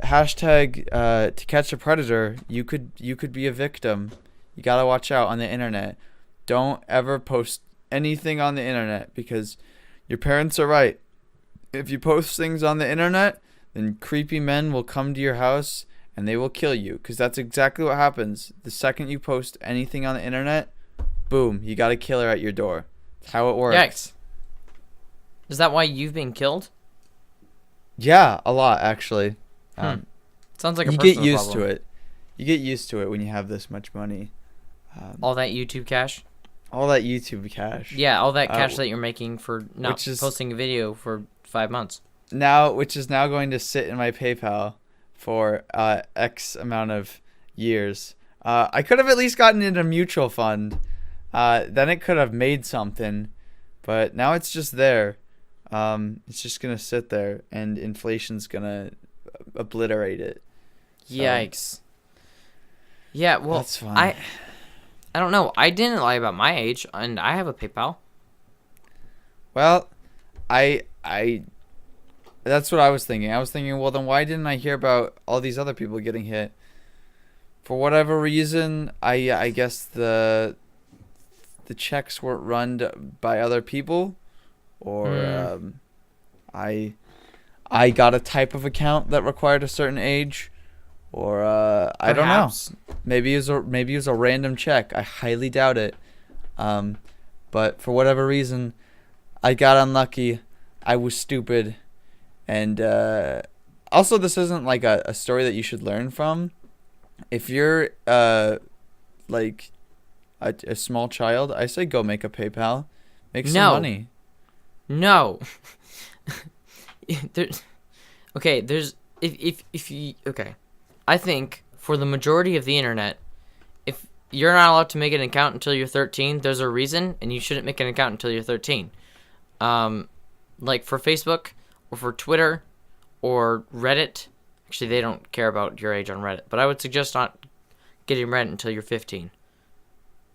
Speaker 1: hashtag to catch a predator, you could be a victim. You gotta watch out on the internet. Don't ever post anything on the internet because your parents are right. If you post things on the internet, then creepy men will come to your house and they will kill you because that's exactly what happens. The second you post anything on the internet, boom, you got a killer at your door. That's how it works.
Speaker 2: Yikes. Is that why you've been killed?
Speaker 1: Yeah, a lot actually.
Speaker 2: Sounds like a
Speaker 1: you
Speaker 2: personal
Speaker 1: get used
Speaker 2: problem.
Speaker 1: to it. You get used to it when you have this much money.
Speaker 2: All that YouTube cash?
Speaker 1: All that YouTube cash.
Speaker 2: Yeah, all that cash that you're making for not
Speaker 1: which is-
Speaker 2: posting a video for 5 months.
Speaker 1: Which is now going to sit in my PayPal for X amount of years. I could have at least gotten into a mutual fund. Then it could have made something, but now it's just there. It's just gonna sit there, and inflation's gonna obliterate it. So,
Speaker 2: Yikes. Yeah, well,
Speaker 1: that's fine.
Speaker 2: I don't know. I didn't lie about my age, and I have a PayPal.
Speaker 1: Well, I that's what I was thinking. I was thinking, well, then why didn't I hear about all these other people getting hit? For whatever reason, I guess the checks weren't run by other people, or I got a type of account that required a certain age, or I don't know. Maybe it was a random check. I highly doubt it. But for whatever reason, I got unlucky. I was stupid. And also, this isn't like a story that you should learn from. If you're like a small child, I say go make a PayPal, make some money.
Speaker 2: No. If you I think for the majority of the internet, if you're not allowed to make an account until you're 13, there's a reason, and you shouldn't make an account until you're 13. Like for Facebook or for Twitter or Reddit. Actually, they don't care about your age on Reddit, but I would suggest not getting rent until you're 15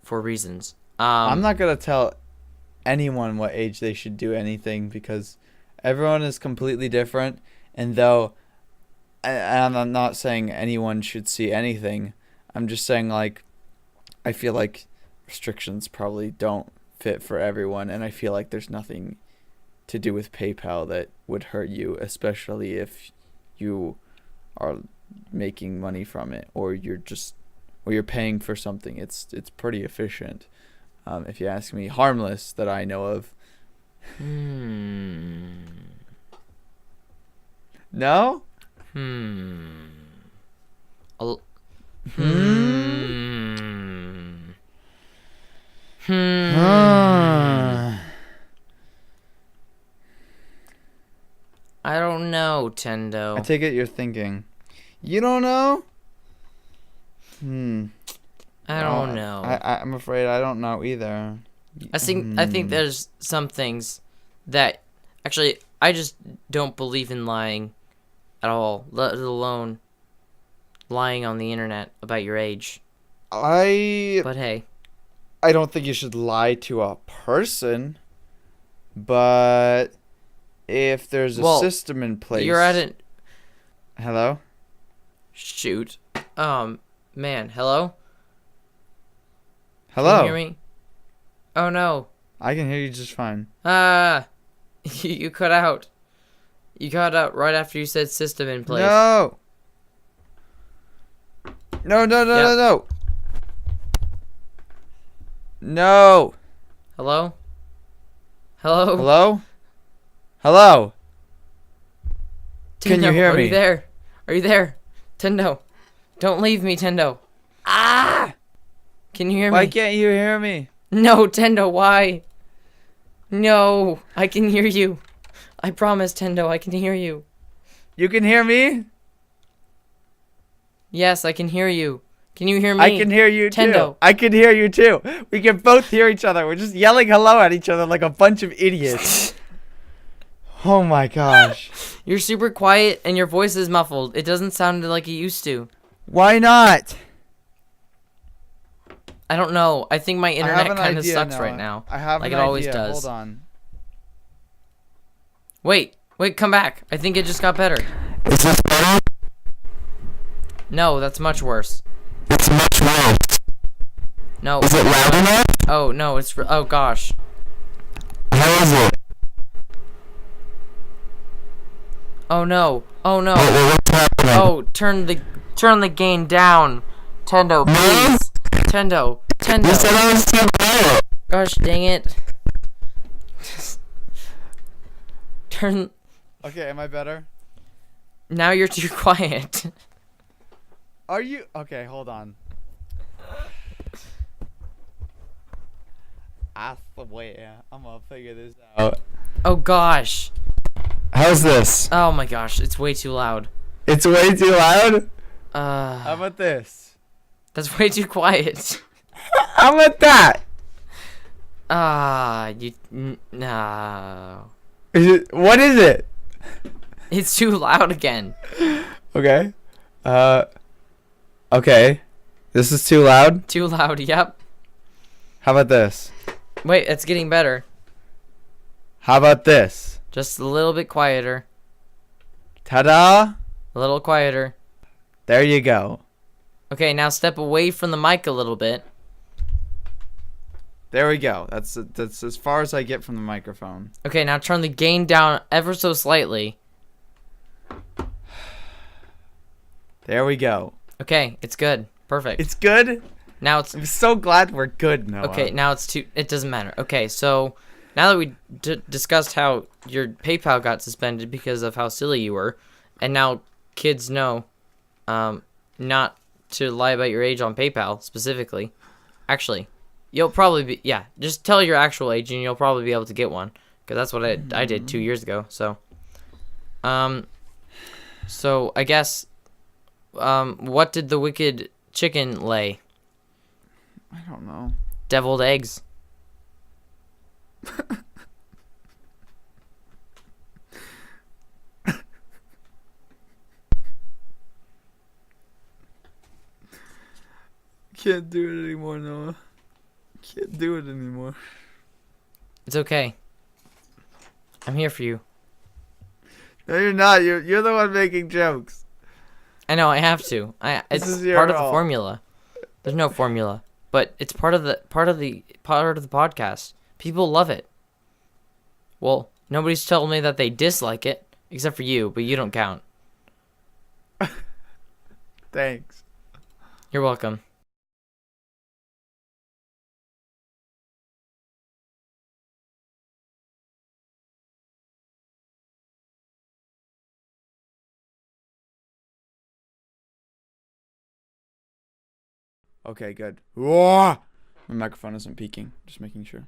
Speaker 2: for reasons.
Speaker 1: I'm not gonna tell anyone what age they should do anything because everyone is completely different. And though, and I'm not saying anyone should see anything, I'm just saying like, I feel like restrictions probably don't fit for everyone, and I feel like there's nothing to do with PayPal that would hurt you, especially if you are making money from it or you're paying for something. It's pretty efficient. If you ask me, harmless that I know of. No?
Speaker 2: I don't know, Tendo.
Speaker 1: I take it you're thinking. You don't know?
Speaker 2: I don't know.
Speaker 1: I'm afraid I don't know either.
Speaker 2: I think there's some things that actually I just don't believe in lying at all, let alone lying on the internet about your age. But hey,
Speaker 1: I don't think you should lie to a person, but if there's a system in place.
Speaker 2: You're at it.
Speaker 1: Hello?
Speaker 2: Shoot. Man, hello?
Speaker 1: Hello?
Speaker 2: Can you hear me? Oh no.
Speaker 1: I can hear you just fine.
Speaker 2: You cut out. You cut out right after you said system in place.
Speaker 1: No. No. No.
Speaker 2: Hello? Hello?
Speaker 1: Hello? Hello? Can
Speaker 2: Tendo,
Speaker 1: you hear me?
Speaker 2: Are you there? Are you there? Tendo. Don't leave me, Tendo.
Speaker 1: Ah!
Speaker 2: Can you hear me?
Speaker 1: Why can't you hear me?
Speaker 2: No, Tendo, why? No, I can hear you. I promise, Tendo, I can hear you.
Speaker 1: You can hear me?
Speaker 2: Yes, I can hear you. Can you hear me?
Speaker 1: I can hear you too.
Speaker 2: Tendo.
Speaker 1: I can hear you too. We can both hear each other. We're just yelling hello at each other like a bunch of idiots. Oh my gosh.
Speaker 2: You're super quiet and your voice is muffled. It doesn't sound like it used to.
Speaker 1: Why not?
Speaker 2: I don't know. I think my internet kind of sucks right now.
Speaker 1: I have
Speaker 2: like
Speaker 1: an
Speaker 2: it always
Speaker 1: idea.
Speaker 2: does.
Speaker 1: Hold on.
Speaker 2: Wait, come back. I think it just got better.
Speaker 3: Is this better?
Speaker 2: No, that's much worse.
Speaker 3: It's much worse.
Speaker 2: No.
Speaker 3: Is it loud enough?
Speaker 2: Oh, no, oh gosh.
Speaker 3: How is it?
Speaker 2: Oh no. Oh no.
Speaker 3: What's happening?
Speaker 2: Oh, turn the gain down. Tendo, please. Tendo.
Speaker 3: You said I was too quiet.
Speaker 2: Gosh dang it. Turn.
Speaker 1: Okay, am I better?
Speaker 2: Now you're too quiet.
Speaker 1: Are you? Okay, hold on. I swear, I'm gonna figure this out.
Speaker 2: Oh gosh.
Speaker 3: How's this?
Speaker 2: Oh my gosh, it's way too loud.
Speaker 3: It's way too loud?
Speaker 1: How about this?
Speaker 2: That's way too quiet.
Speaker 3: How about that?
Speaker 2: No.
Speaker 3: What is it?
Speaker 2: It's too loud again.
Speaker 3: Okay. Okay. This is too loud?
Speaker 2: Too loud, yep.
Speaker 3: How about this?
Speaker 2: Wait, it's getting better.
Speaker 3: How about this?
Speaker 2: Just a little bit quieter.
Speaker 1: Ta-da!
Speaker 2: A little quieter.
Speaker 1: There you go.
Speaker 2: Okay, now step away from the mic a little bit.
Speaker 1: There we go. That's as far as I get from the microphone.
Speaker 2: Okay, now turn the gain down ever so slightly.
Speaker 1: There we go.
Speaker 2: Okay, it's good. Perfect.
Speaker 1: It's good?
Speaker 2: Now it's...
Speaker 1: I'm so glad we're good, Noah.
Speaker 2: Okay, now it's too... It doesn't matter. Okay, so now that we discussed how your PayPal got suspended because of how silly you were, and now kids know not to lie about your age on PayPal, specifically. Actually, you'll probably be... Yeah, just tell your actual age and you'll probably be able to get one. Because that's what I did 2 years ago, so... So, I guess... what did the wicked chicken lay?
Speaker 1: I don't know.
Speaker 2: Deviled eggs.
Speaker 1: Can't do it anymore, Noah. Can't do it anymore.
Speaker 2: It's okay. I'm here for you.
Speaker 1: No, you're not. You're the one making jokes.
Speaker 2: I know, I have to.
Speaker 1: This
Speaker 2: It's
Speaker 1: is your
Speaker 2: part of the
Speaker 1: fault.
Speaker 2: formula. There's no formula, but it's part of the podcast. People love it. Well, nobody's told me that they dislike it, except for you, but you don't count.
Speaker 1: Thanks.
Speaker 2: You're welcome.
Speaker 1: Okay, good. Whoa! My microphone isn't peaking. Just making sure.